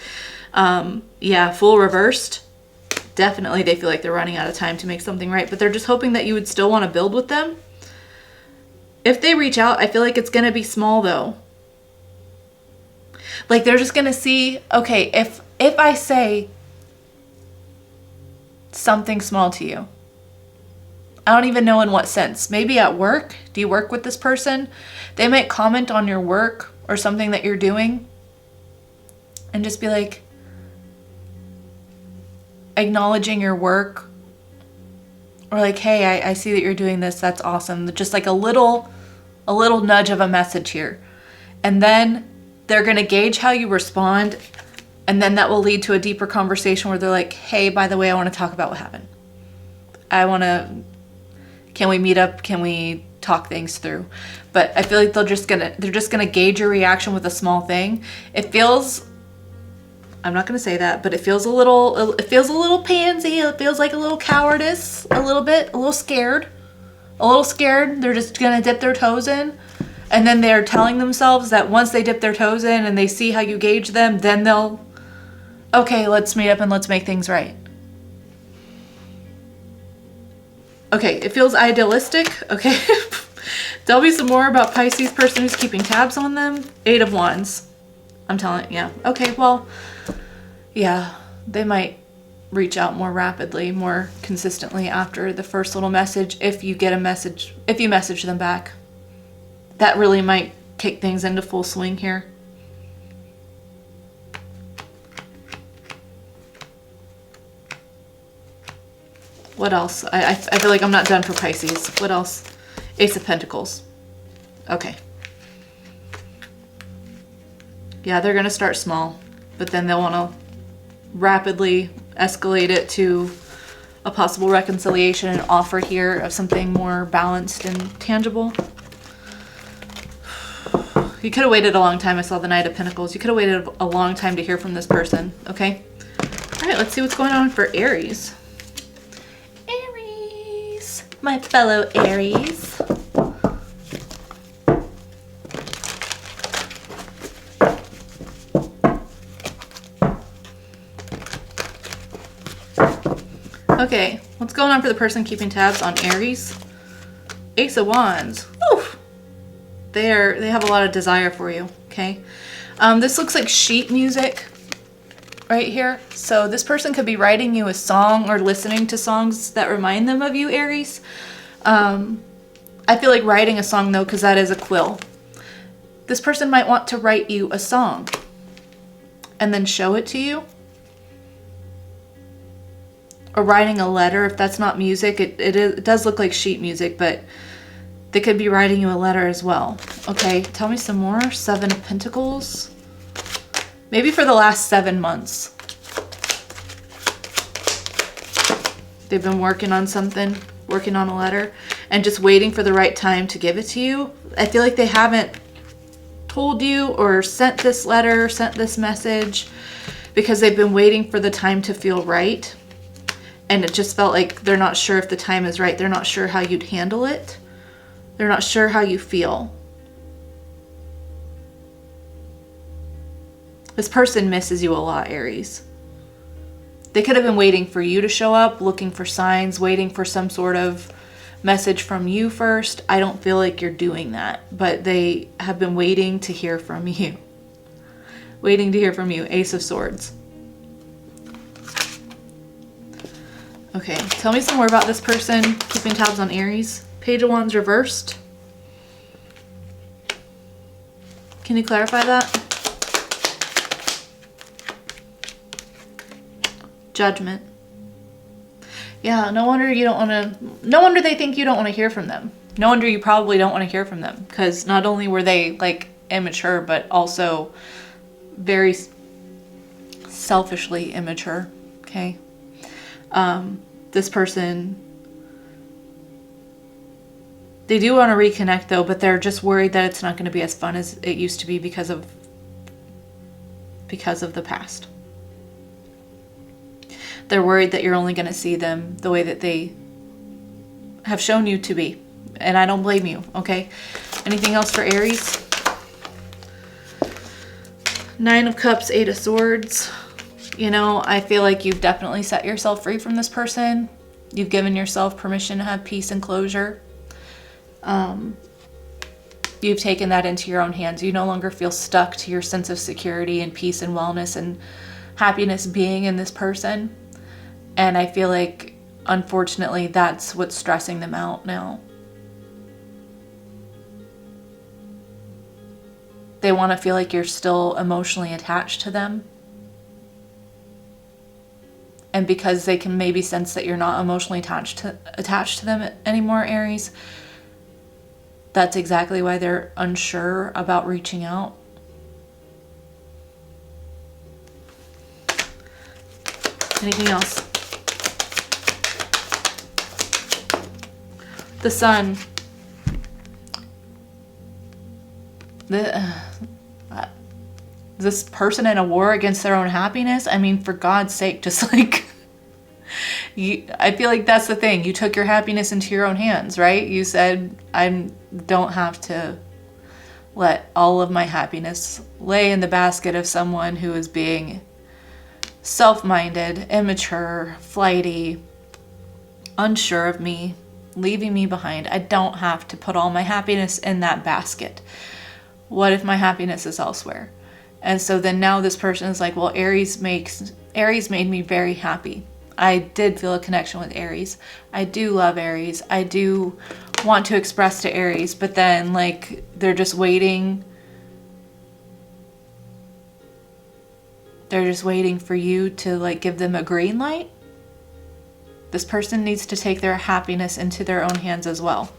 A: Yeah, full reversed. Definitely they feel like they're running out of time to make something right, but they're just hoping that you would still want to build with them. If they reach out, I feel like it's going to be small though. Like, they're just going to see, okay, if I say something small to you, I don't even know in what sense. Maybe at work. Do you work with this person? They might comment on your work or something that you're doing and just be like, acknowledging your work, or like, hey, I see that you're doing this. That's awesome. Just like a little nudge of a message here. And then they're going to gauge how you respond. And then that will lead to a deeper conversation where they're like, hey, by the way, I want to talk about what happened. Can we meet up? Can we talk things through? But I feel like they're just gonna gauge your reaction with a small thing. It feels, I'm not gonna say that, but it feels a little pansy. It feels like a little cowardice, a little scared. They're just gonna dip their toes in. And then they're telling themselves that once they dip their toes in and they see how you gauge them, then they'll, okay, let's meet up and let's make things right. Okay, it feels idealistic. Okay. Tell me some more about Pisces person who's keeping tabs on them. 8 of Wands. I'm telling, yeah. Okay, well, yeah, they might reach out more rapidly, more consistently after the first little message. If you message them back, that really might kick things into full swing here. What else? I feel like I'm not done for Pisces. What else? Ace of Pentacles. Okay. Yeah, they're going to start small, but then they'll want to rapidly escalate it to a possible reconciliation and offer here of something more balanced and tangible. You could have waited a long time. I saw the Knight of Pentacles. You could have waited a long time to hear from this person. Okay. All right, let's see what's going on for Aries. Aries, my fellow Aries. Okay, what's going on for the person keeping tabs on Aries? Ace of Wands. Woo! They have a lot of desire for you, okay? This looks like sheet music right here. So this person could be writing you a song or listening to songs that remind them of you, Aries. I feel like writing a song though, because that is a quill. This person might want to write you a song and then show it to you. Or writing a letter, if that's not music. It does look like sheet music, but they could be writing you a letter as well. Okay, tell me some more. 7 of Pentacles. Maybe for the last 7 months. They've been working on something working on a letter and just waiting for the right time to give it to you. I feel like they haven't told you or sent this letter, sent this message, because they've been waiting for the time to feel right. And it just felt like they're not sure if the time is right. They're not sure how you'd handle it. They're not sure how you feel. This person misses you a lot, Aries. They could have been waiting for you to show up, looking for signs, waiting for some sort of message from you first. I don't feel like you're doing that, but they have been waiting to hear from you. Waiting to hear from you. Ace of Swords. Okay, tell me some more about this person. Keeping tabs on Aries. Page of Wands reversed. Can you clarify that? Judgment. Yeah, no wonder you don't want to, no wonder they think you don't want to hear from them. No wonder you probably don't want to hear from them, because not only were they like immature, but also very selfishly immature. Okay. This person, they do want to reconnect though, but they're just worried that it's not going to be as fun as it used to be because of the past. They're worried that you're only going to see them the way that they have shown you to be. And I don't blame you, okay? Anything else for Aries? Nine of Cups, Eight of Swords. You know, I feel like you've definitely set yourself free from this person. You've given yourself permission to have peace and closure. You've taken that into your own hands. You no longer feel stuck to your sense of security and peace and wellness and happiness being in this person. And I feel like, unfortunately, that's what's stressing them out now. They want to feel like you're still emotionally attached to them. And because they can maybe sense that you're not emotionally attached to them anymore, Aries, that's exactly why they're unsure about reaching out. Anything else? The Sun. This person in a war against their own happiness? I mean, for God's sake, just like... I feel like that's the thing. You took your happiness into your own hands, right? You said, I don't have to let all of my happiness lay in the basket of someone who is being self-minded, immature, flighty, unsure of me, leaving me behind. I don't have to put all my happiness in that basket. What if my happiness is elsewhere? And so then now this person is like, well, Aries made me very happy. I did feel a connection with Aries. I do love Aries. I do want to express to Aries, but then like they're just waiting. They're just waiting for you to like give them a green light. This person needs to take their happiness into their own hands as well.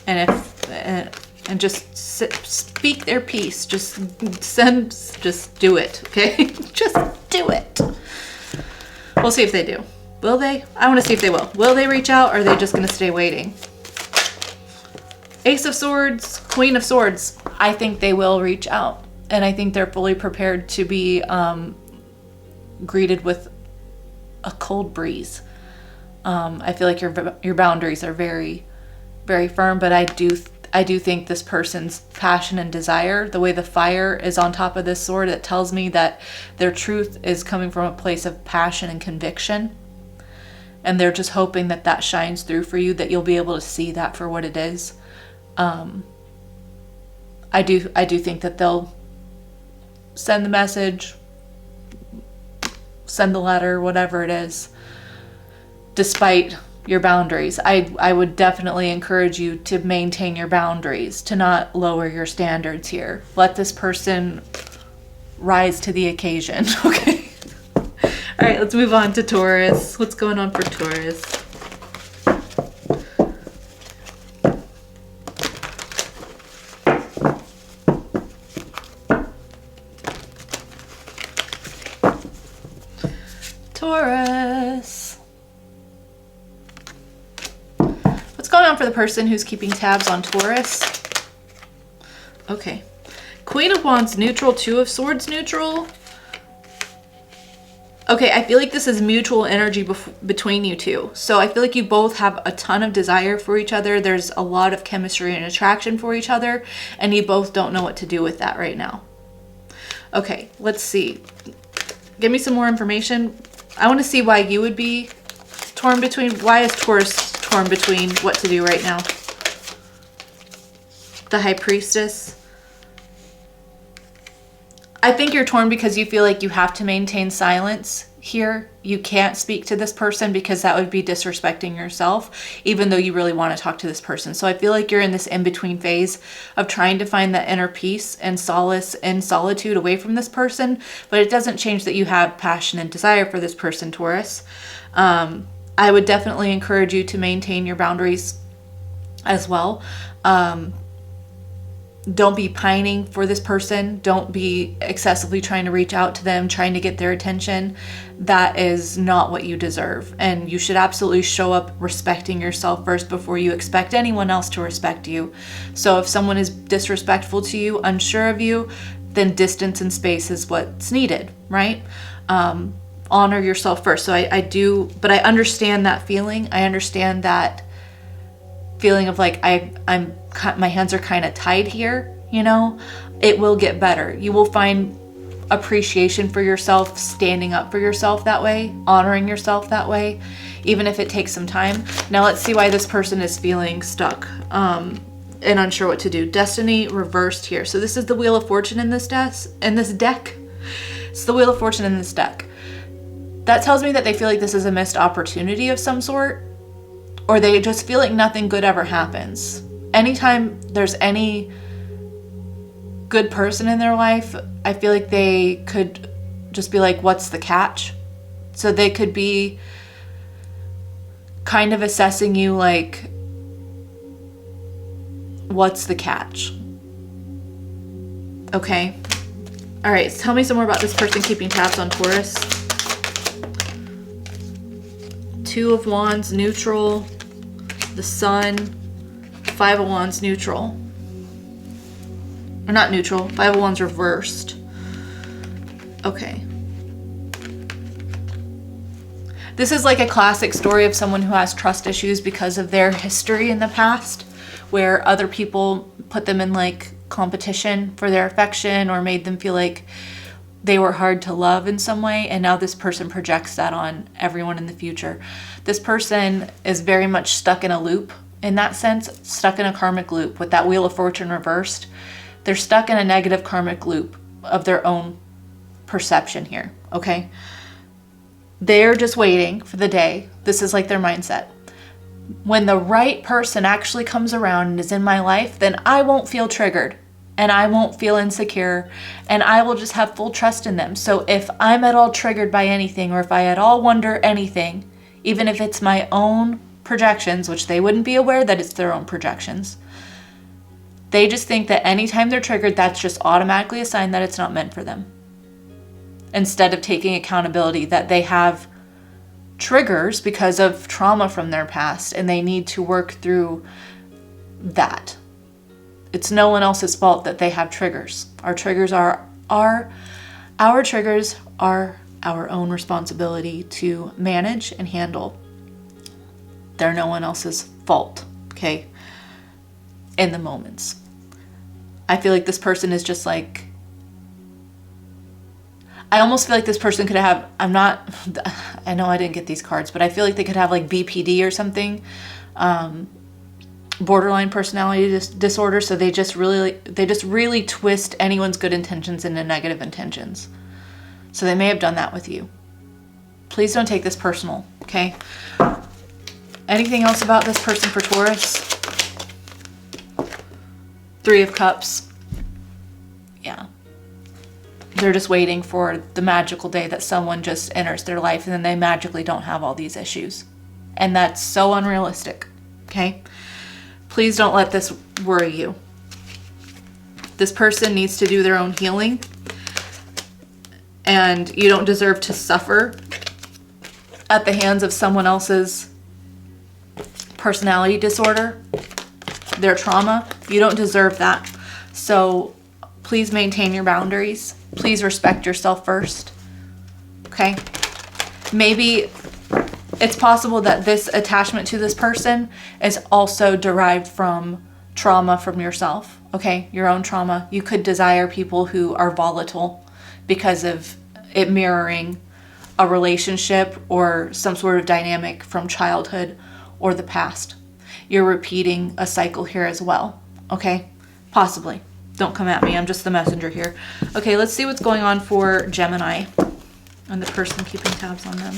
A: And just speak their piece. Just do it, okay? Just do it. We'll see if they do. Will they? I want to see if they will. Will they reach out, or are they just going to stay waiting? Ace of Swords, Queen of Swords. I think they will reach out. And I think they're fully prepared to be greeted with a cold breeze. I feel like your boundaries are very, very firm, but I do think this person's passion and desire, the way the fire is on top of this sword, it tells me that their truth is coming from a place of passion and conviction. And they're just hoping that that shines through for you, that you'll be able to see that for what it is. I do think that they'll send the message, send the letter, whatever it is, despite your boundaries. I would definitely encourage you to maintain your boundaries, to not lower your standards here. Let this person rise to the occasion, okay? All right, let's move on to Taurus. What's going on for Taurus? Taurus. on for the person who's keeping tabs on Taurus. Okay. Queen of Wands neutral, Two of Swords neutral. Okay, I feel like this is mutual energy between you two. So I feel like you both have a ton of desire for each other. There's a lot of chemistry and attraction for each other, and you both don't know what to do with that right now. Okay, let's see. Give me some more information. I want to see why you would be torn between. Why is Taurus torn between what to do right now? The High Priestess. I think you're torn because you feel like you have to maintain silence here. You can't speak to this person because that would be disrespecting yourself, even though you really want to talk to this person. So I feel like you're in this in-between phase of trying to find that inner peace and solace and solitude away from this person, but it doesn't change that you have passion and desire for this person, Taurus. I would definitely encourage you to maintain your boundaries as well. Don't be pining for this person. Don't be excessively trying to reach out to them, trying to get their attention. That is not what you deserve. And you should absolutely show up respecting yourself first before you expect anyone else to respect you. So if someone is disrespectful to you, unsure of you, then distance and space is what's needed, right? Honor yourself first. So I do, but I understand that feeling. I understand that feeling of like, my hands are kind of tied here, you know. It will get better. You will find appreciation for yourself, standing up for yourself that way, honoring yourself that way, even if it takes some time. Now let's see why this person is feeling stuck and unsure what to do. Destiny reversed here. So this is the Wheel of Fortune in this deck. It's the Wheel of Fortune in this deck. That tells me that they feel like this is a missed opportunity of some sort, or they just feel like nothing good ever happens. Anytime there's any good person in their life, I feel like they could just be like, what's the catch? So they could be kind of assessing you like, what's the catch? Okay. All right, tell me some more about this person keeping tabs on Taurus. Two of Wands neutral, the Sun, Five of Wands neutral. Or not neutral, Five of Wands reversed. Okay. This is like a classic story of someone who has trust issues because of their history in the past, where other people put them in like competition for their affection or made them feel like they were hard to love in some way, and now this person projects that on everyone in the future. This person is very much stuck in a loop in that sense, stuck in a karmic loop with that Wheel of Fortune reversed. They're stuck in a negative karmic loop of their own perception here, okay? They're just waiting for the day. This is like their mindset. When the right person actually comes around and is in my life, then I won't feel triggered. And I won't feel insecure, and I will just have full trust in them. So if I'm at all triggered by anything, or if I at all wonder anything, even if it's my own projections, which they wouldn't be aware that it's their own projections, they just think that anytime they're triggered, that's just automatically a sign that it's not meant for them. Instead of taking accountability that they have triggers because of trauma from their past, and they need to work through that. It's no one else's fault that they have triggers. Our triggers are our own responsibility to manage and handle. They're no one else's fault, okay? In the moments. I feel like this person is just like, I almost feel like this person could have, I know I didn't get these cards, but I feel like they could have like BPD or something. Borderline personality disorder, so they just really twist anyone's good intentions into negative intentions. So they may have done that with you. Please don't take this personal, okay? Anything else about this person for Taurus? Three of Cups. Yeah. They're just waiting for the magical day that someone just enters their life and then they magically don't have all these issues. And that's so unrealistic, okay? Please don't let this worry you. This person needs to do their own healing, and you don't deserve to suffer at the hands of someone else's personality disorder, their trauma. You don't deserve that. So please maintain your boundaries. Please respect yourself first. Okay? Maybe it's possible that this attachment to this person is also derived from trauma from yourself. Okay? Your own trauma. You could desire people who are volatile because of it mirroring a relationship or some sort of dynamic from childhood or the past. You're repeating a cycle here as well. Okay? Possibly. Don't come at me. I'm just the messenger here. Okay, let's see what's going on for Gemini and the person keeping tabs on them.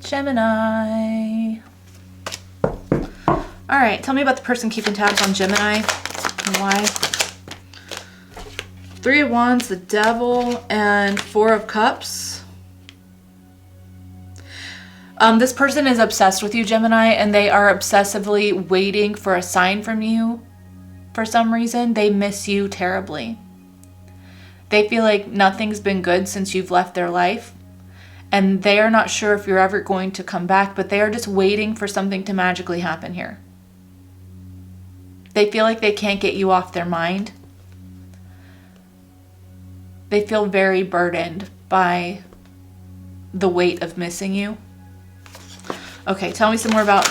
A: Gemini. All right, tell me about the person keeping tabs on Gemini and why. 3 of Wands, the Devil, and 4 of Cups. This person is obsessed with you, Gemini, and they are obsessively waiting for a sign from you for some reason. They miss you terribly. They feel like nothing's been good since you've left their life, and they are not sure if you're ever going to come back, but they are just waiting for something to magically happen here. They feel like they can't get you off their mind. They feel very burdened by the weight of missing you. Okay, tell me some more about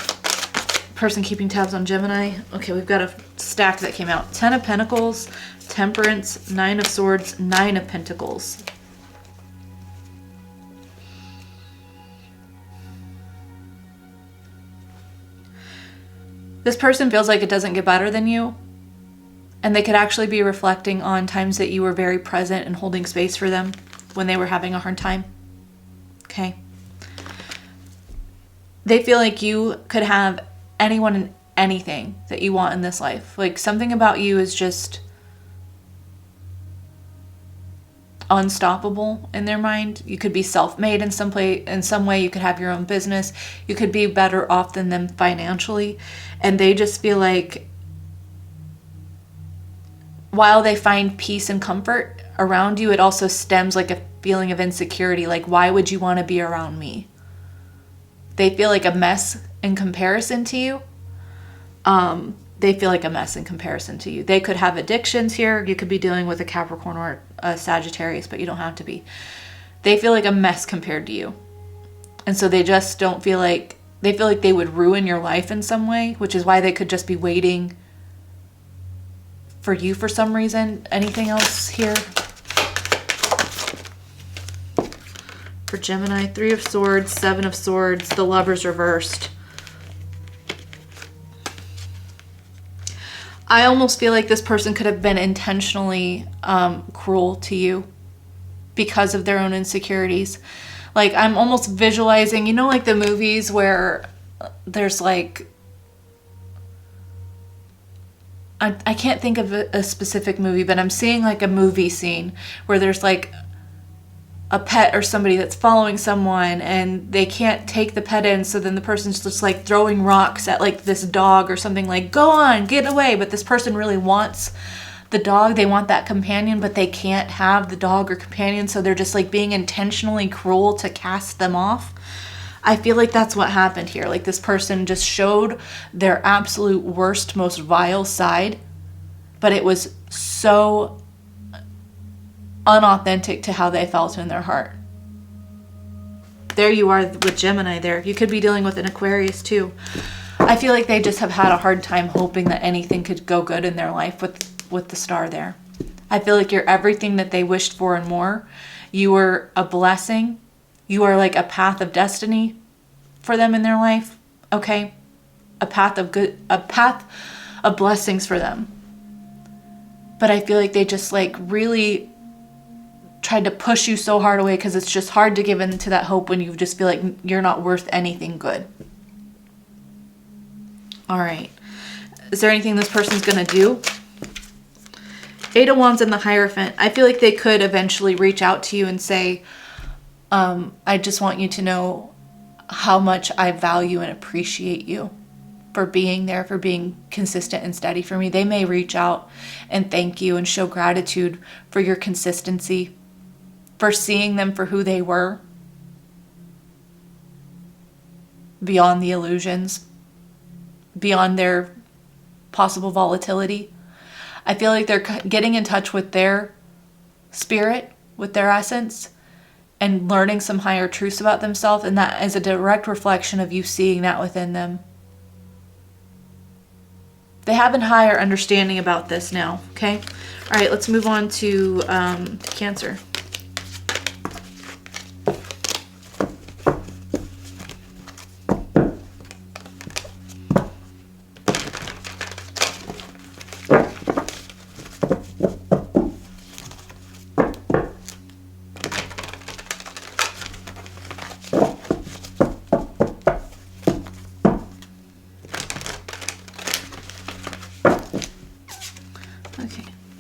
A: person keeping tabs on Gemini. Okay, we've got a stack that came out. 10 of Pentacles, Temperance, 9 of Swords, 9 of Pentacles. This person feels like it doesn't get better than you. And they could actually be reflecting on times that you were very present and holding space for them when they were having a hard time. Okay. They feel like you could have anyone and anything that you want in this life. Like something about you is just unstoppable in their mind. You could be self-made in some way. You could have your own business. You could be better off than them financially. And they just feel like while they find peace and comfort around you, it also stems like a feeling of insecurity. Like, why would you want to be around me? They feel like a mess in comparison to you. They feel like a mess in comparison to you. They could have addictions here. You could be dealing with a Capricorn or a Sagittarius, but you don't have to be. They feel like a mess compared to you. And so they just don't feel like, they feel like they would ruin your life in some way, which is why they could just be waiting for you for some reason. Anything else here? For Gemini, 3 of Swords, 7 of Swords, the Lover's reversed. I almost feel like this person could have been intentionally cruel to you because of their own insecurities. Like, I'm almost visualizing, you know, like the movies where there's like, I can't think of a specific movie, but I'm seeing like a movie scene where there's like a pet or somebody that's following someone and they can't take the pet in, so then the person's just like throwing rocks at like this dog or something, like, go on, get away. But this person really wants the dog, they want that companion, but they can't have the dog or companion, so they're just like being intentionally cruel to cast them off. I feel like that's what happened here. Like, this person just showed their absolute worst, most vile side, but it was so unauthentic to how they felt in their heart. There you are with Gemini there. You could be dealing with an Aquarius too. I feel like they just have had a hard time hoping that anything could go good in their life with the star there. I feel like you're everything that they wished for and more. You were a blessing. You are like a path of destiny for them in their life. Okay? A path of blessings for them. But I feel like they just like really tried to push you so hard away, because it's just hard to give in to that hope when you just feel like you're not worth anything good. All right. Is there anything this person's going to do? 8 of Wands and the Hierophant. I feel like they could eventually reach out to you and say, I just want you to know how much I value and appreciate you. for being there, for being consistent and steady for me. They may reach out and thank you and show gratitude for your consistency, for seeing them for who they were, beyond the illusions, beyond their possible volatility. I feel like they're getting in touch with their spirit, with their essence, and learning some higher truths about themselves, and that is a direct reflection of you seeing that within them. They have a higher understanding about this now, okay? All right, let's move on to Cancer.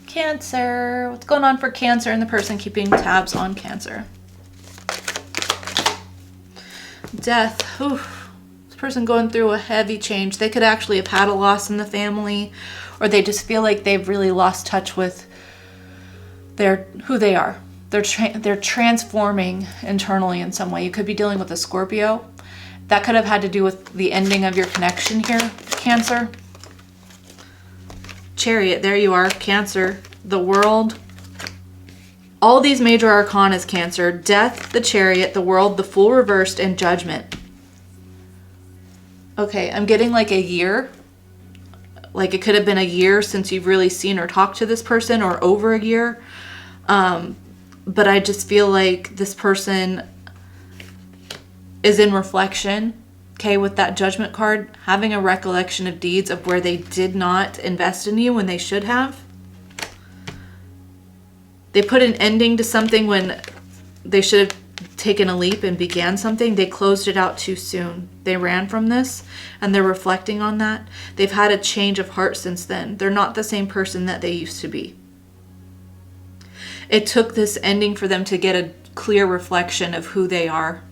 A: Cancer. What's going on for Cancer and the person keeping tabs on Cancer? Death. Oof. This person going through a heavy change. They could actually have had a loss in the family, or they just feel like they've really lost touch with who they are. They're transforming internally in some way. You could be dealing with a Scorpio. That could have had to do with the ending of your connection here, Cancer. Chariot, there you are, Cancer, the World. All these major arcana is Cancer. Death, the Chariot, the World, the Fool reversed, and Judgment. Okay, I'm getting like a year. Like it could have been a year since you've really seen or talked to this person, or over a year. But I just feel like this person is in reflection. Okay, with that Judgment card, having a recollection of deeds of where they did not invest in you when they should have. They put an ending to something when they should have taken a leap and began something. They closed it out too soon. They ran from this, and they're reflecting on that. They've had a change of heart since then. They're not the same person that they used to be. It took this ending for them to get a clear reflection of who they are.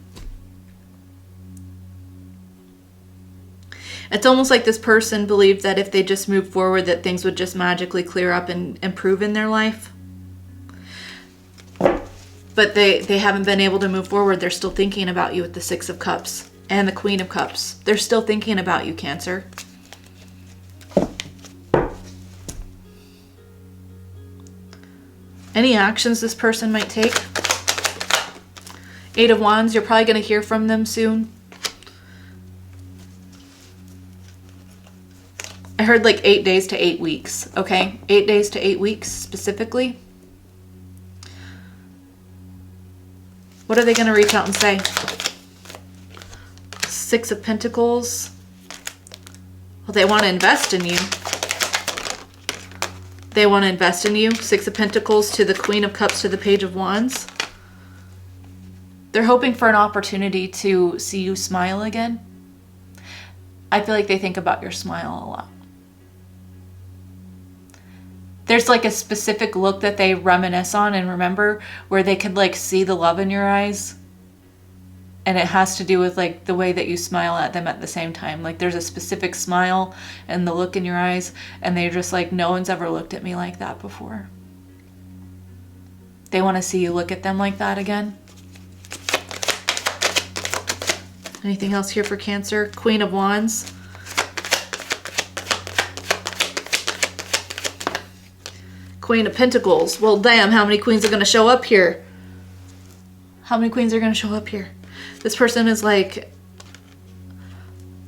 A: It's almost like this person believed that if they just moved forward, that things would just magically clear up and improve in their life. But they haven't been able to move forward. They're still thinking about you with the Six of Cups and the Queen of Cups. They're still thinking about you, Cancer. Any actions this person might take? Eight of Wands, you're probably going to hear from them soon. I heard like 8 days to 8 weeks, okay? 8 days to 8 weeks specifically. What are they going to reach out and say? Six of Pentacles. Well, they want to invest in you. They want to invest in you. Six of Pentacles to the Queen of Cups to the Page of Wands. They're hoping for an opportunity to see you smile again. I feel like they think about your smile a lot. There's like a specific look that they reminisce on and remember where they could like see the love in your eyes. And it has to do with like the way that you smile at them at the same time. Like there's a specific smile and the look in your eyes, and they're just like, no one's ever looked at me like that before. They want to see you look at them like that again. Anything else here for Cancer? Queen of Wands. Queen of Pentacles. Well, damn, how many queens are going to show up here? How many queens are going to show up here? This person is like,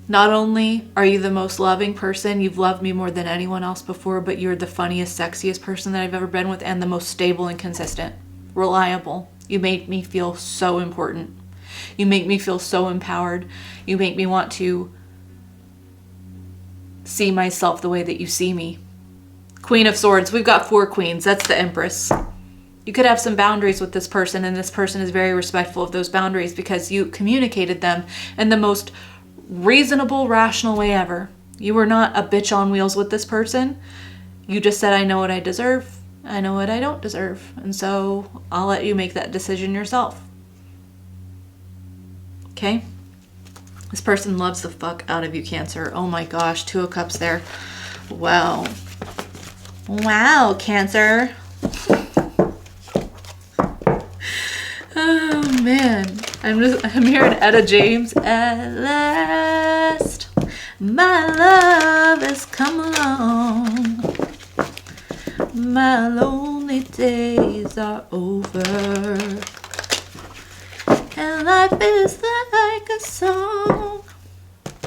A: not only are you the most loving person, you've loved me more than anyone else before, but you're the funniest, sexiest person that I've ever been with, and the most stable and consistent. Reliable. You make me feel so important. You make me feel so empowered. You make me want to see myself the way that you see me. Queen of Swords. We've got 4 queens. That's the Empress. You could have some boundaries with this person, and this person is very respectful of those boundaries because you communicated them in the most reasonable, rational way ever. You were not a bitch on wheels with this person. You just said, I know what I deserve. I know what I don't deserve. And so I'll let you make that decision yourself. Okay? This person loves the fuck out of you, Cancer. Oh my gosh, 2 of Cups there. Wow. Wow, Cancer. Oh man. I'm hearing Etta James. At last, my love has come along. My lonely days are over. And life is like a song.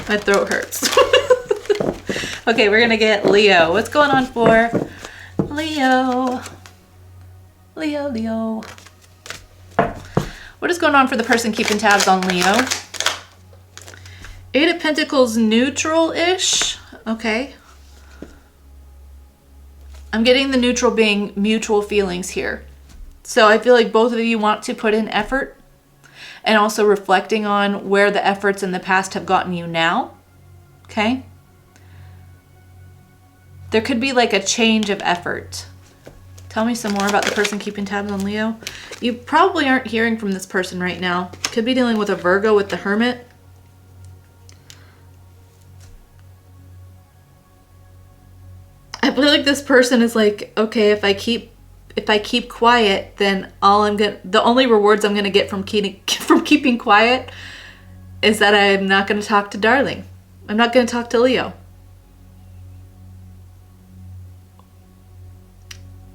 A: My throat hurts. Okay, we're gonna get Leo. What's going on for Leo? Leo. What is going on for the person keeping tabs on Leo? 8 of Pentacles neutral-ish. Okay. I'm getting the neutral being mutual feelings here. So I feel like both of you want to put in effort and also reflecting on where the efforts in the past have gotten you now. Okay. There could be like a change of effort. Tell me some more about the person keeping tabs on Leo. You probably aren't hearing from this person right now. Could be dealing with a Virgo with the Hermit. I feel like this person is like, okay, if I keep quiet, then the only rewards I'm gonna get from keeping quiet is that I'm not gonna talk to Darling. I'm not gonna talk to Leo.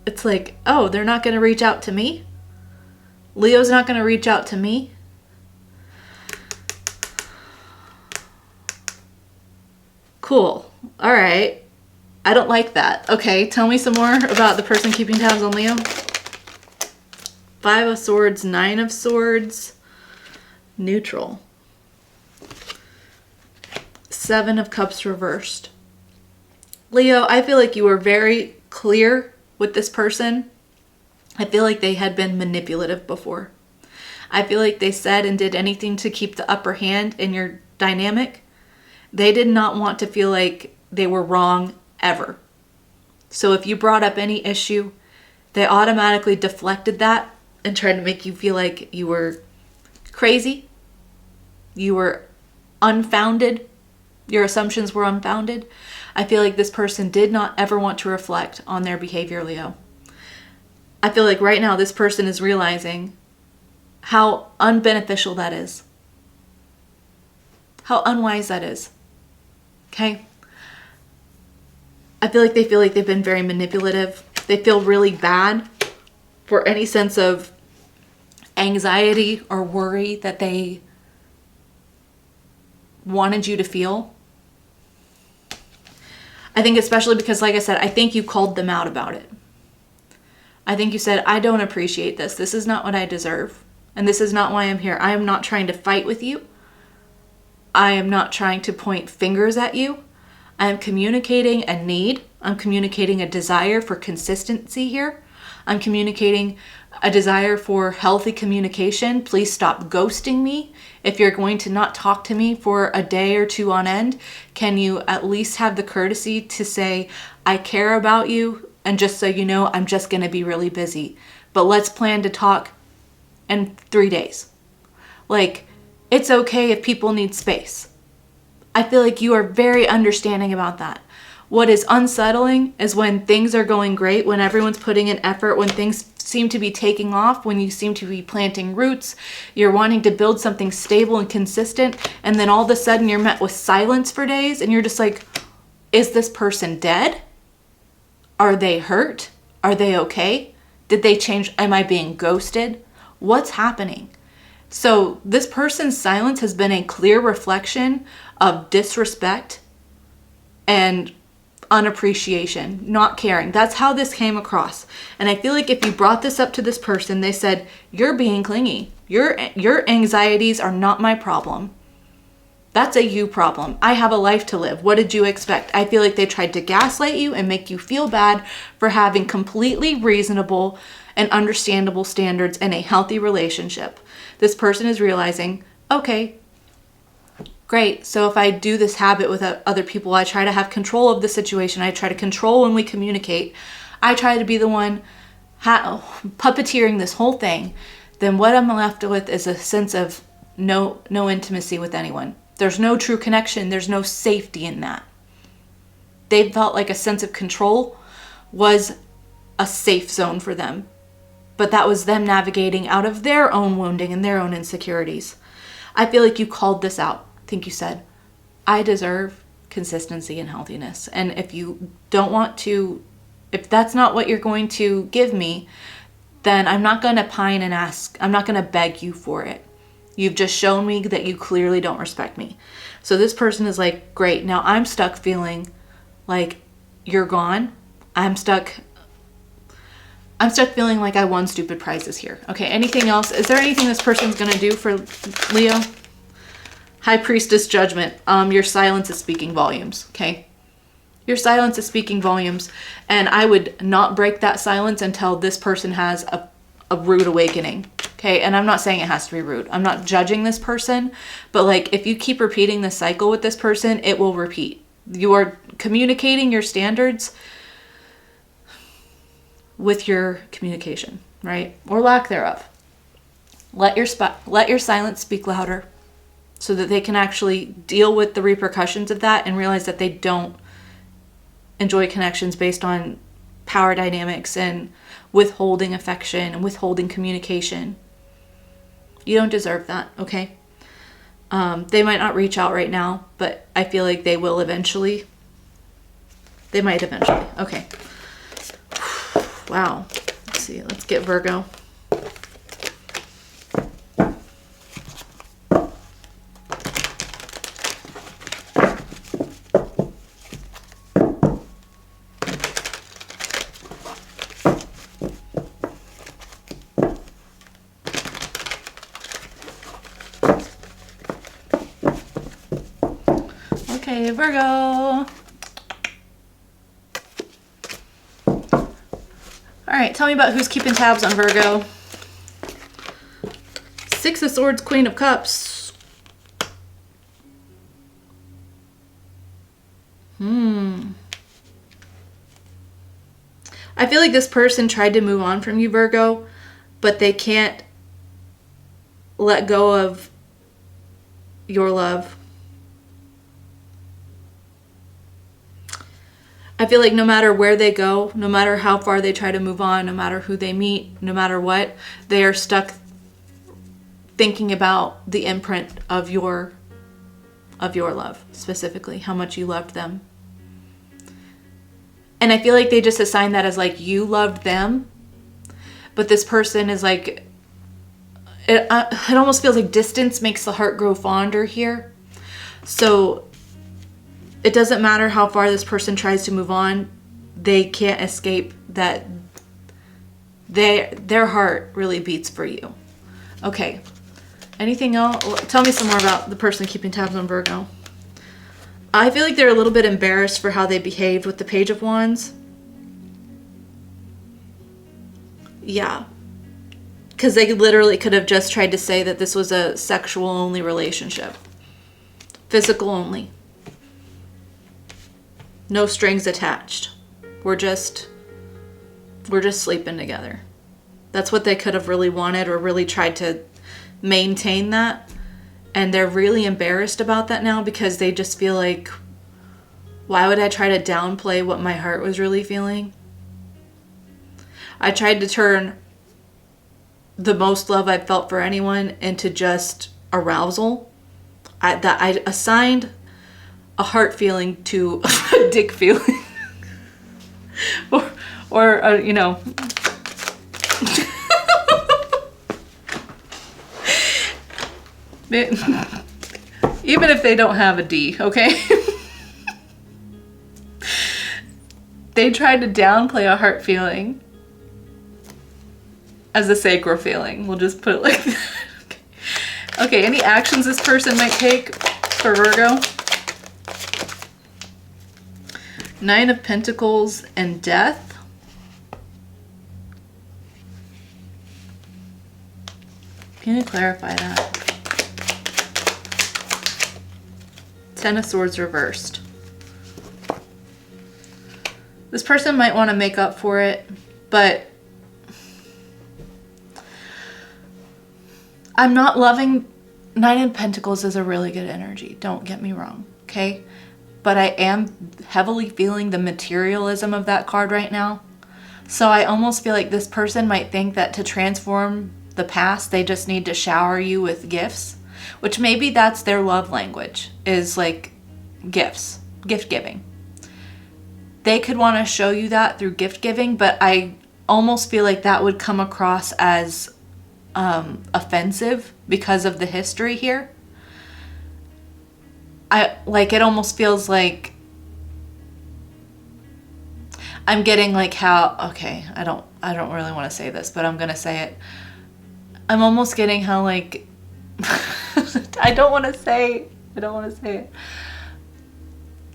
A: It's like, oh, they're not gonna reach out to me? Leo's not gonna reach out to me? Cool. All right. I don't like that. Okay, tell me some more about the person keeping tabs on Leo. 5 of Swords, 9 of Swords, neutral. 7 of Cups reversed. Leo, I feel like you were very clear with this person. I feel like they had been manipulative before. I feel like they said and did anything to keep the upper hand in your dynamic. They did not want to feel like they were wrong ever. So if you brought up any issue, they automatically deflected that and tried to make you feel like you were crazy, you were unfounded, your assumptions were unfounded. I feel like this person did not ever want to reflect on their behavior, Leo. I feel like right now this person is realizing how unbeneficial that is, how unwise that is. Okay? I feel like they've been very manipulative. They feel really bad for any sense of anxiety or worry that they wanted you to feel. I think especially because, like I said, I think you called them out about it. I think you said, I don't appreciate this. This is not what I deserve. And this is not why I'm here. I am not trying to fight with you. I am not trying to point fingers at you. I am communicating a need. I'm communicating a desire for consistency here. I'm communicating a desire for healthy communication. Please stop ghosting me. If you're going to not talk to me for a day or 2 on end, can you at least have the courtesy to say, I care about you, and just so you know, I'm just going to be really busy. But let's plan to talk in 3 days. Like, it's okay if people need space. I feel like you are very understanding about that. What is unsettling is when things are going great, when everyone's putting in effort, when things seem to be taking off, when you seem to be planting roots, you're wanting to build something stable and consistent, and then all of a sudden you're met with silence for days, and you're just like, is this person dead? Are they hurt? Are they okay? Did they change? Am I being ghosted? What's happening? So this person's silence has been a clear reflection of disrespect and unappreciation, not caring. That's how this came across. And I feel like if you brought this up to this person, they said, you're being clingy. Your anxieties are not my problem. That's a you problem. I have a life to live. What did you expect? I feel like they tried to gaslight you and make you feel bad for having completely reasonable and understandable standards in a healthy relationship. This person is realizing, okay, great. So if I do this habit with other people, I try to have control of the situation. I try to control when we communicate. I try to be the one puppeteering this whole thing. Then what I'm left with is a sense of no intimacy with anyone. There's no true connection. There's no safety in that. They felt like a sense of control was a safe zone for them. But that was them navigating out of their own wounding and their own insecurities. I feel like you called this out. I think you said, I deserve consistency and healthiness. And if you don't want to, if that's not what you're going to give me, then I'm not going to pine and ask. I'm not going to beg you for it. You've just shown me that you clearly don't respect me. So this person is like, great, now I'm stuck feeling like you're gone. I'm stuck feeling like I won stupid prizes here. Okay, anything else? Is there anything this person's going to do for Leo? High Priestess Judgment. Your silence is speaking volumes, okay? Your silence is speaking volumes, and I would not break that silence until this person has a rude awakening, okay? And I'm not saying it has to be rude. I'm not judging this person, but like if you keep repeating the cycle with this person, it will repeat. You are communicating your standards with your communication, right? Or lack thereof. Let your silence speak louder so that they can actually deal with the repercussions of that and realize that they don't enjoy connections based on power dynamics and withholding affection and withholding communication. You don't deserve that, okay? They might not reach out right now, but I feel like they will eventually. They might eventually. Okay. Wow. Let's see. Let's get Virgo. Okay, Virgo. All right, tell me about who's keeping tabs on Virgo. Six of Swords, Queen of Cups. I feel like this person tried to move on from you, Virgo, but they can't let go of your love. I feel like no matter where they go, no matter how far they try to move on, no matter who they meet, no matter what, they are stuck thinking about the imprint of your love, specifically, how much you loved them. And I feel like they just assign that as like you loved them, but this person is like, it almost feels like distance makes the heart grow fonder here. So it doesn't matter how far this person tries to move on, they can't escape that their heart really beats for you. Okay. Anything else? Tell me some more about the person keeping tabs on Virgo. I feel like they're a little bit embarrassed for how they behaved with the Page of Wands. Yeah. Because they literally could have just tried to say that this was a sexual only relationship. Physical only. No strings attached. We're just sleeping together. That's what they could have really wanted, or really tried to maintain that. And they're really embarrassed about that now because they just feel like, why would I try to downplay what my heart was really feeling? I tried to turn the most love I felt for anyone into just arousal. I assigned a heart feeling to a dick feeling. or you know. Even if they don't have a D, okay? They tried to downplay a heart feeling as a sacral feeling. We'll just put it like that. Okay, any actions this person might take for Virgo? Nine of Pentacles and Death. Can you clarify that? Ten of Swords reversed. This person might want to make up for it, but I'm not loving Nine of Pentacles is a really good energy. Don't get me wrong, okay? But I am heavily feeling the materialism of that card right now. So I almost feel like this person might think that to transform the past, they just need to shower you with gifts, which maybe that's their love language, is like gifts, gift giving. They could want to show you that through gift giving, but I almost feel like that would come across as offensive because of the history here. It almost feels like I'm getting like how, okay, I don't really want to say this, but I'm going to say it. I'm almost getting how like, I don't want to say it.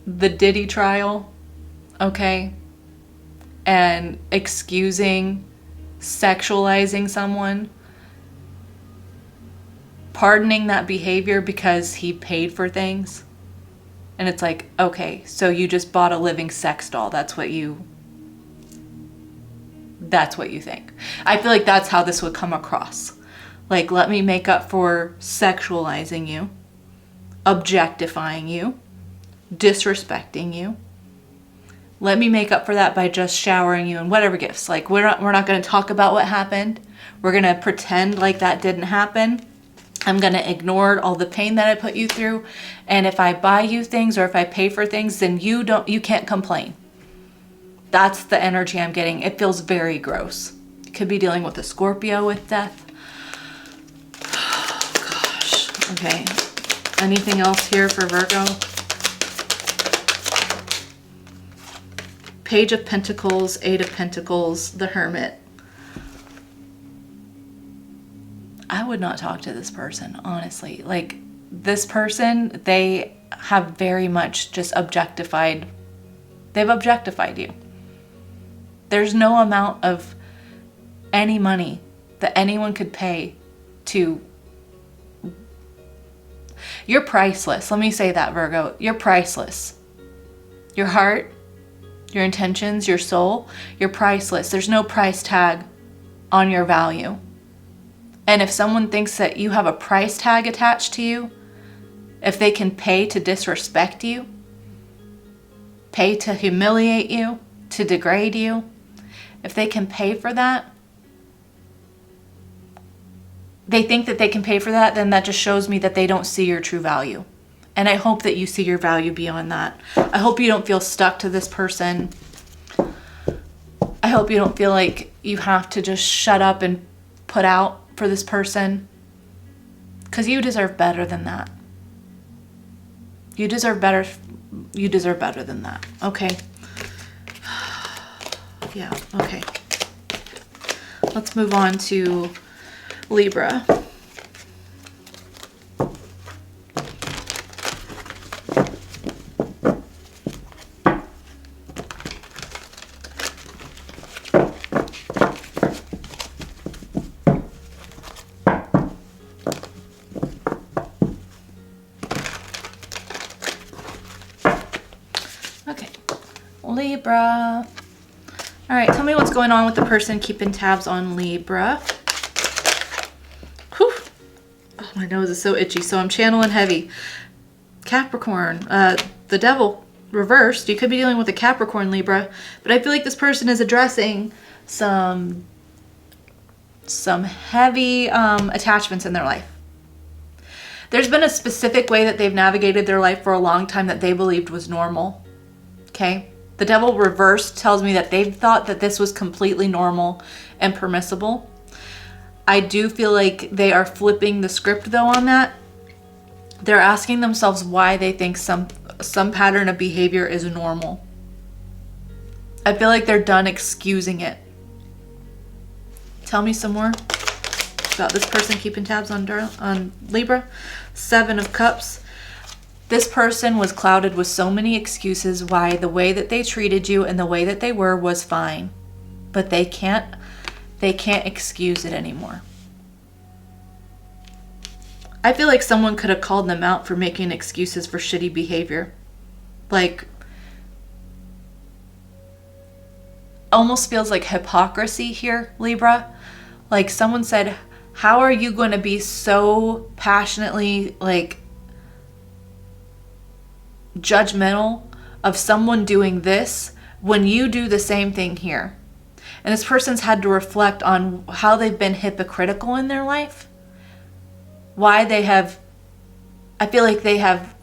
A: The Diddy trial, okay? And excusing sexualizing someone, pardoning that behavior because he paid for things. And it's like, okay, so you just bought a living sex doll. That's what you think. I feel like that's how this would come across. Like, let me make up for sexualizing you, objectifying you, disrespecting you. Let me make up for that by just showering you in whatever gifts. Like, we're not going to talk about what happened. We're going to pretend like that didn't happen. I'm going to ignore all the pain that I put you through. And if I buy you things or if I pay for things, then you can't complain. That's the energy I'm getting. It feels very gross. You could be dealing with a Scorpio with death. Oh, gosh. Okay. Anything else here for Virgo? Page of Pentacles, Eight of Pentacles, the Hermit. I would not talk to this person, honestly. Like, this person, they have very much just objectified. They've objectified you. There's no amount of any money that anyone could pay to. You're priceless. Let me say that, Virgo. You're priceless. Your heart, your intentions, your soul, you're priceless. There's no price tag on your value. And if someone thinks that you have a price tag attached to you, if they can pay to disrespect you, pay to humiliate you, to degrade you, if they can pay for that, they think that they can pay for that, then that just shows me that they don't see your true value. And I hope that you see your value beyond that. I hope you don't feel stuck to this person. I hope you don't feel like you have to just shut up and put out for this person, because you deserve better than that. You deserve better than that. Okay. Yeah, okay. Let's move on to Libra. Libra. All right, tell me what's going on with the person keeping tabs on Libra. Whew. Oh, my nose is so itchy, so I'm channeling heavy. Capricorn, the devil reversed. You could be dealing with a Capricorn, Libra, but I feel like this person is addressing some heavy attachments in their life. There's been a specific way that they've navigated their life for a long time that they believed was normal. Okay? The devil reversed tells me that they've thought that this was completely normal and permissible. I do feel like they are flipping the script though on that. They're asking themselves why they think some pattern of behavior is normal. I feel like they're done excusing it. Tell me some more about this person keeping tabs on Libra. Seven of Cups. This person was clouded with so many excuses why the way that they treated you and the way that they were was fine. But they can't excuse it anymore. I feel like someone could have called them out for making excuses for shitty behavior. Like, almost feels like hypocrisy here, Libra. Like someone said, How are you going to be so passionately like judgmental of someone doing this when you do the same thing here? And this person's had to reflect on how they've been hypocritical in their life. Why they have, I feel like they have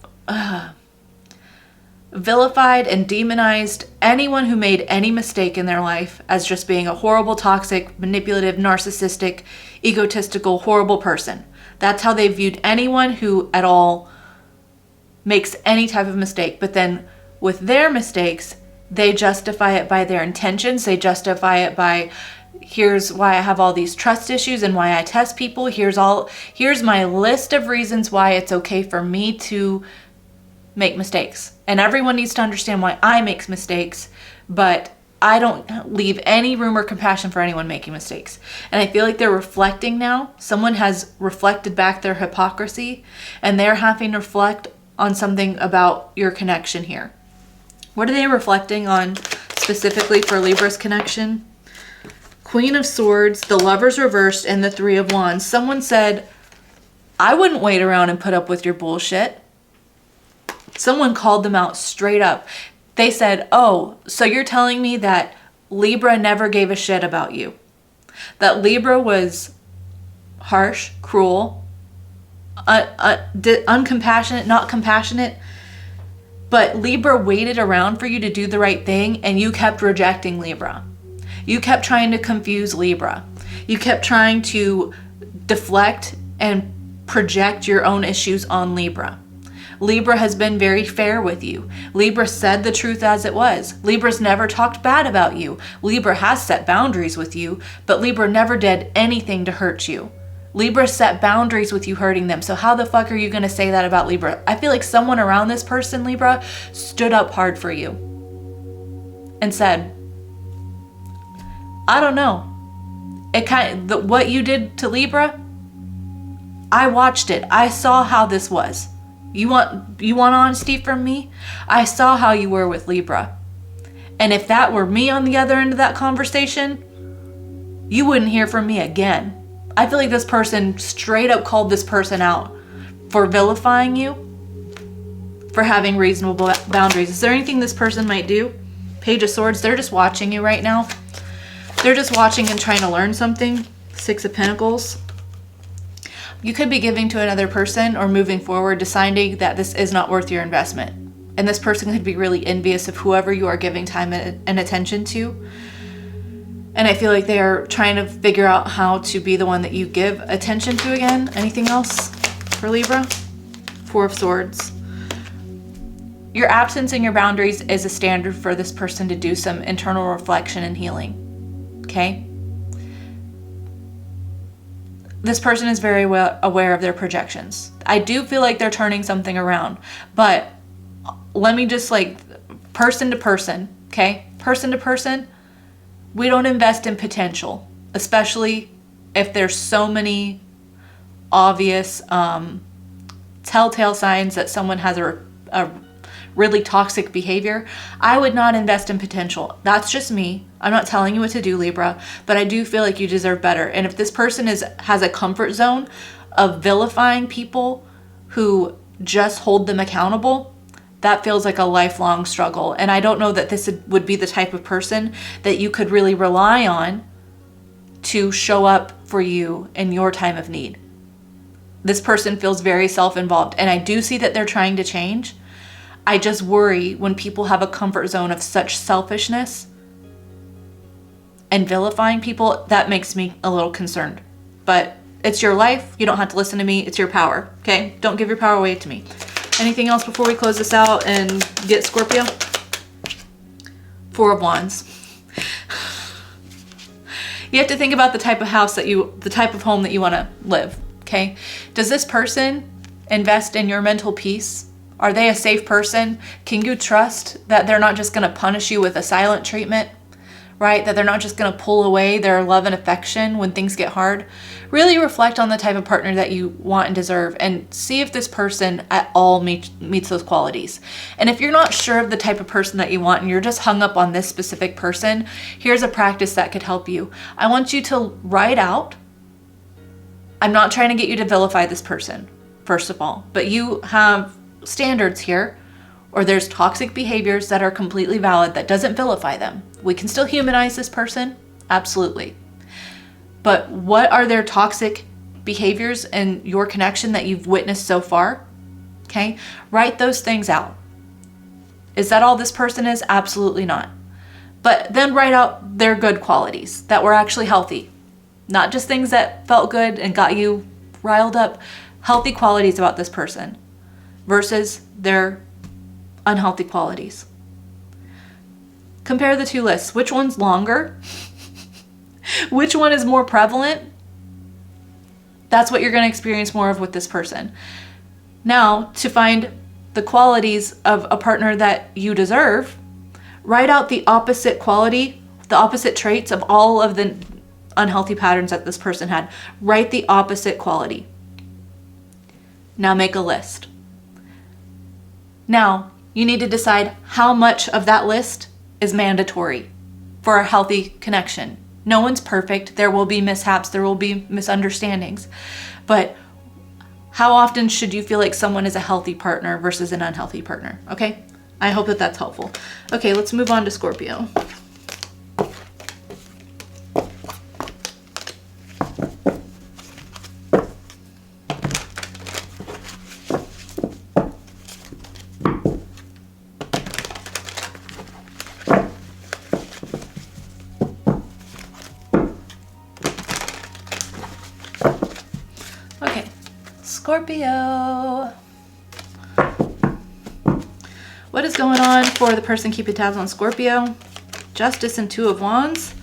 A: vilified and demonized anyone who made any mistake in their life as just being a horrible, toxic, manipulative, narcissistic, egotistical, horrible person. That's how they viewed anyone who at all makes any type of mistake. But then with their mistakes, they justify it by their intentions. They justify it by, here's why I have all these trust issues and why I test people. Here's my list of reasons why it's okay for me to make mistakes. And everyone needs to understand why I make mistakes, but I don't leave any room or compassion for anyone making mistakes. And I feel like they're reflecting now. Someone has reflected back their hypocrisy, and they're having to reflect on something about your connection here. What are they reflecting on specifically for Libra's connection? Queen of Swords, the Lovers reversed, and the Three of Wands. Someone said, I wouldn't wait around and put up with your bullshit. Someone called them out straight up. They said, oh, so you're telling me that Libra never gave a shit about you? That Libra was harsh, cruel, uncompassionate, not compassionate, but Libra waited around for you to do the right thing, and you kept rejecting Libra. You kept trying to confuse Libra. You kept trying to deflect and project your own issues on Libra. Libra has been very fair with you. Libra said the truth as it was. Libra's never talked bad about you. Libra has set boundaries with you, but Libra never did anything to hurt you. Libra set boundaries with you hurting them. So how the fuck are you going to say that about Libra? I feel like someone around this person, Libra, stood up hard for you and said, I don't know. What you did to Libra, I watched it. I saw how this was. You want honesty from me? I saw how you were with Libra. And if that were me on the other end of that conversation, you wouldn't hear from me again. I feel like this person straight up called this person out for vilifying you, for having reasonable boundaries. Is there anything this person might do? Page of Swords, they're just watching you right now. They're just watching and trying to learn something. Six of Pentacles. You could be giving to another person or moving forward, deciding that this is not worth your investment. And this person could be really envious of whoever you are giving time and attention to. And I feel like they are trying to figure out how to be the one that you give attention to again. Anything else for Libra? Four of Swords. Your absence and your boundaries is a standard for this person to do some internal reflection and healing. Okay? This person is very well aware of their projections. I do feel like they're turning something around. But let me just person to person, okay? Person to person. We don't invest in potential, especially if there's so many obvious telltale signs that someone has a really toxic behavior. I would not invest in potential. That's just me. I'm not telling you what to do, Libra, but I do feel like you deserve better. And if this person has a comfort zone of vilifying people who just hold them accountable, that feels like a lifelong struggle. And I don't know that this would be the type of person that you could really rely on to show up for you in your time of need. This person feels very self-involved, and I do see that they're trying to change. I just worry when people have a comfort zone of such selfishness and vilifying people. That makes me a little concerned. But it's your life. You don't have to listen to me. It's your power. Okay? Don't give your power away to me. Anything else before we close this out and get Scorpio? Four of Wands. You have to think about the type of the type of home that you want to live. Okay? Does this person invest in your mental peace? Are they a safe person? Can you trust that they're not just going to punish you with a silent treatment? Right? That they're not just going to pull away their love and affection when things get hard. Really reflect on the type of partner that you want and deserve, and see if this person at all meets those qualities. And if you're not sure of the type of person that you want and you're just hung up on this specific person, here's a practice that could help you. I want you to write out I'm not trying to get you to vilify this person, first of all, but you have standards here, or there's toxic behaviors that are completely valid that doesn't vilify them. We can still humanize this person, absolutely. But what are their toxic behaviors in your connection that you've witnessed so far? Okay, write those things out. Is that all this person is? Absolutely not. But then write out their good qualities that were actually healthy. Not just things that felt good and got you riled up. Healthy qualities about this person versus their unhealthy qualities. Compare the two lists. Which one's longer? Which one is more prevalent? That's what you're going to experience more of with this person. Now, to find the qualities of a partner that you deserve, write out the opposite quality, the opposite traits of all of the unhealthy patterns that this person had. Write the opposite quality. Now make a list. Now, you need to decide how much of that list is mandatory for a healthy connection. No one's perfect. There will be mishaps. There will be misunderstandings. But how often should you feel like someone is a healthy partner versus an unhealthy partner? Okay? I hope that that's helpful. Okay, let's move on to Scorpio. Scorpio. What is going on for the person keeping tabs on Scorpio? Justice and Two of Wands.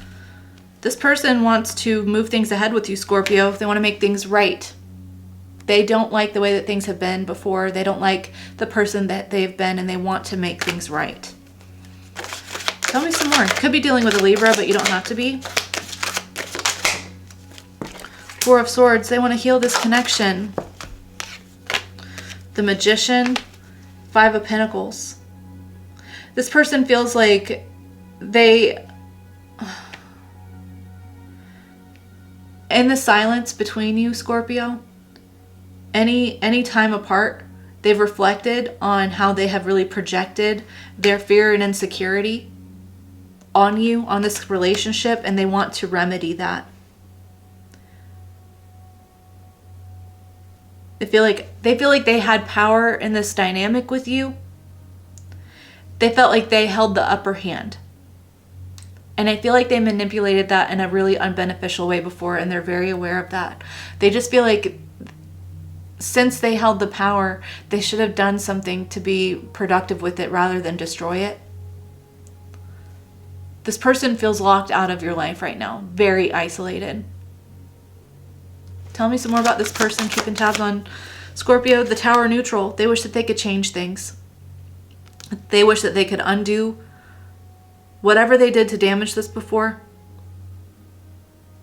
A: This person wants to move things ahead with you, Scorpio. They want to make things right. They don't like the way that things have been before. They don't like the person that they've been, and they want to make things right. Tell me some more. Could be dealing with a Libra, but you don't have to be. Four of Swords. They want to heal this connection. The Magician, Five of Pentacles. This person feels like they, in the silence between you, Scorpio, any time apart, they've reflected on how they have really projected their fear and insecurity on you, on this relationship, and they want to remedy that. They feel like they had power in this dynamic with you. They felt like they held the upper hand. And I feel like they manipulated that in a really unbeneficial way before, and they're very aware of that. They just feel like since they held the power, they should have done something to be productive with it rather than destroy it. This person feels locked out of your life right now, very isolated. Tell me some more about this person keeping tabs on Scorpio. The Tower neutral. They wish that they could change things. They wish that they could undo whatever they did to damage this before.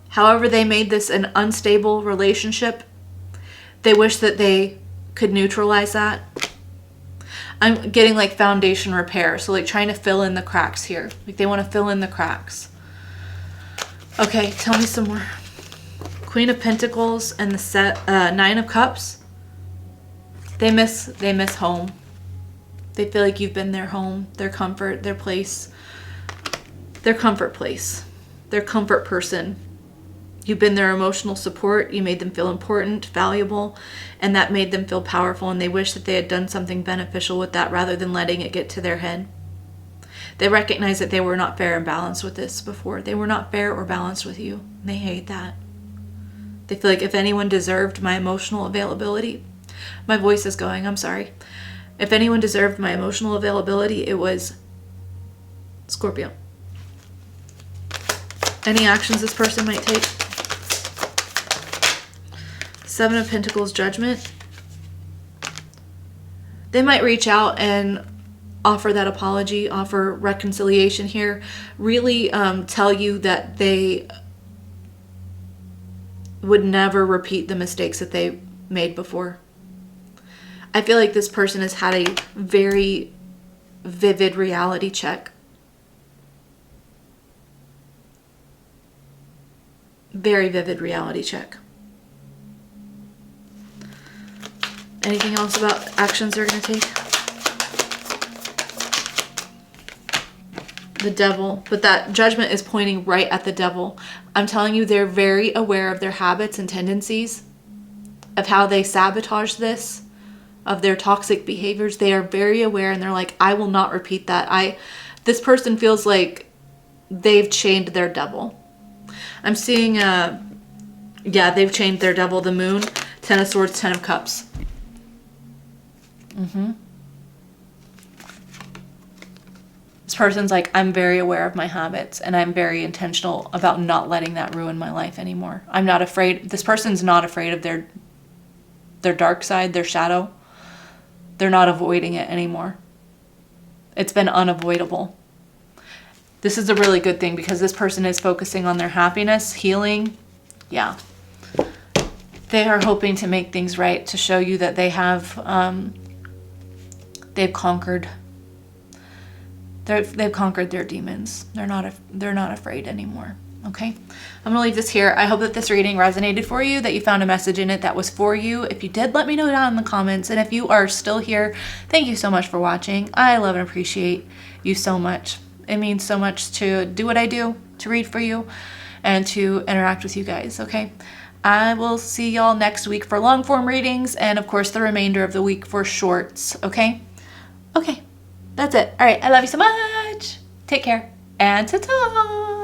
A: However they made this an unstable relationship, they wish that they could neutralize that. I'm getting like foundation repair. So like trying to fill in the cracks here. Like they want to fill in the cracks. Okay, tell me some more. Queen of Pentacles and the Nine of Cups. They miss home. They feel like you've been their home, their comfort, their place, their comfort place, their comfort person. You've been their emotional support. You made them feel important, valuable, and that made them feel powerful, and they wish that they had done something beneficial with that rather than letting it get to their head. They recognize that they were not fair and balanced with this before. They were not fair or balanced with you. They hate that. They feel like if anyone deserved my emotional availability, my voice is going, I'm sorry. If anyone deserved my emotional availability, it was Scorpio. Any actions this person might take? Seven of Pentacles, Judgment. They might reach out and offer that apology, offer reconciliation here, really tell you that they would never repeat the mistakes that they made before. I feel like this person has had a very vivid reality check. Very vivid reality check. Anything else about actions they're going to take? The devil, but that judgment is pointing right at the devil. I'm telling you, they're very aware of their habits and tendencies, of how they sabotage this, of their toxic behaviors. They are very aware, and they're like, I will not repeat that. This person feels like they've chained their devil. I'm seeing, yeah, they've chained their devil, the moon, 10 of Swords, 10 of Cups. This person's like, I'm very aware of my habits, and I'm very intentional about not letting that ruin my life anymore. I'm not afraid. This person's not afraid of their dark side, their shadow. They're not avoiding it anymore. It's been unavoidable. This is a really good thing because this person is focusing on their happiness, healing. Yeah. They are hoping to make things right, to show you that they have, they've conquered. They've conquered their demons. They're not afraid anymore. Okay, I'm gonna leave this here. I hope that this reading resonated for you, that you found a message in it that was for you. If you did, let me know down in the comments. And if you are still here, thank you so much for watching. I love and appreciate you so much. It means so much to do what I do, to read for you, and to interact with you guys. Okay, I will see y'all next week for long form readings, and of course the remainder of the week for shorts. Okay, that's it. All right, I love you so much. Take care, and ta-ta.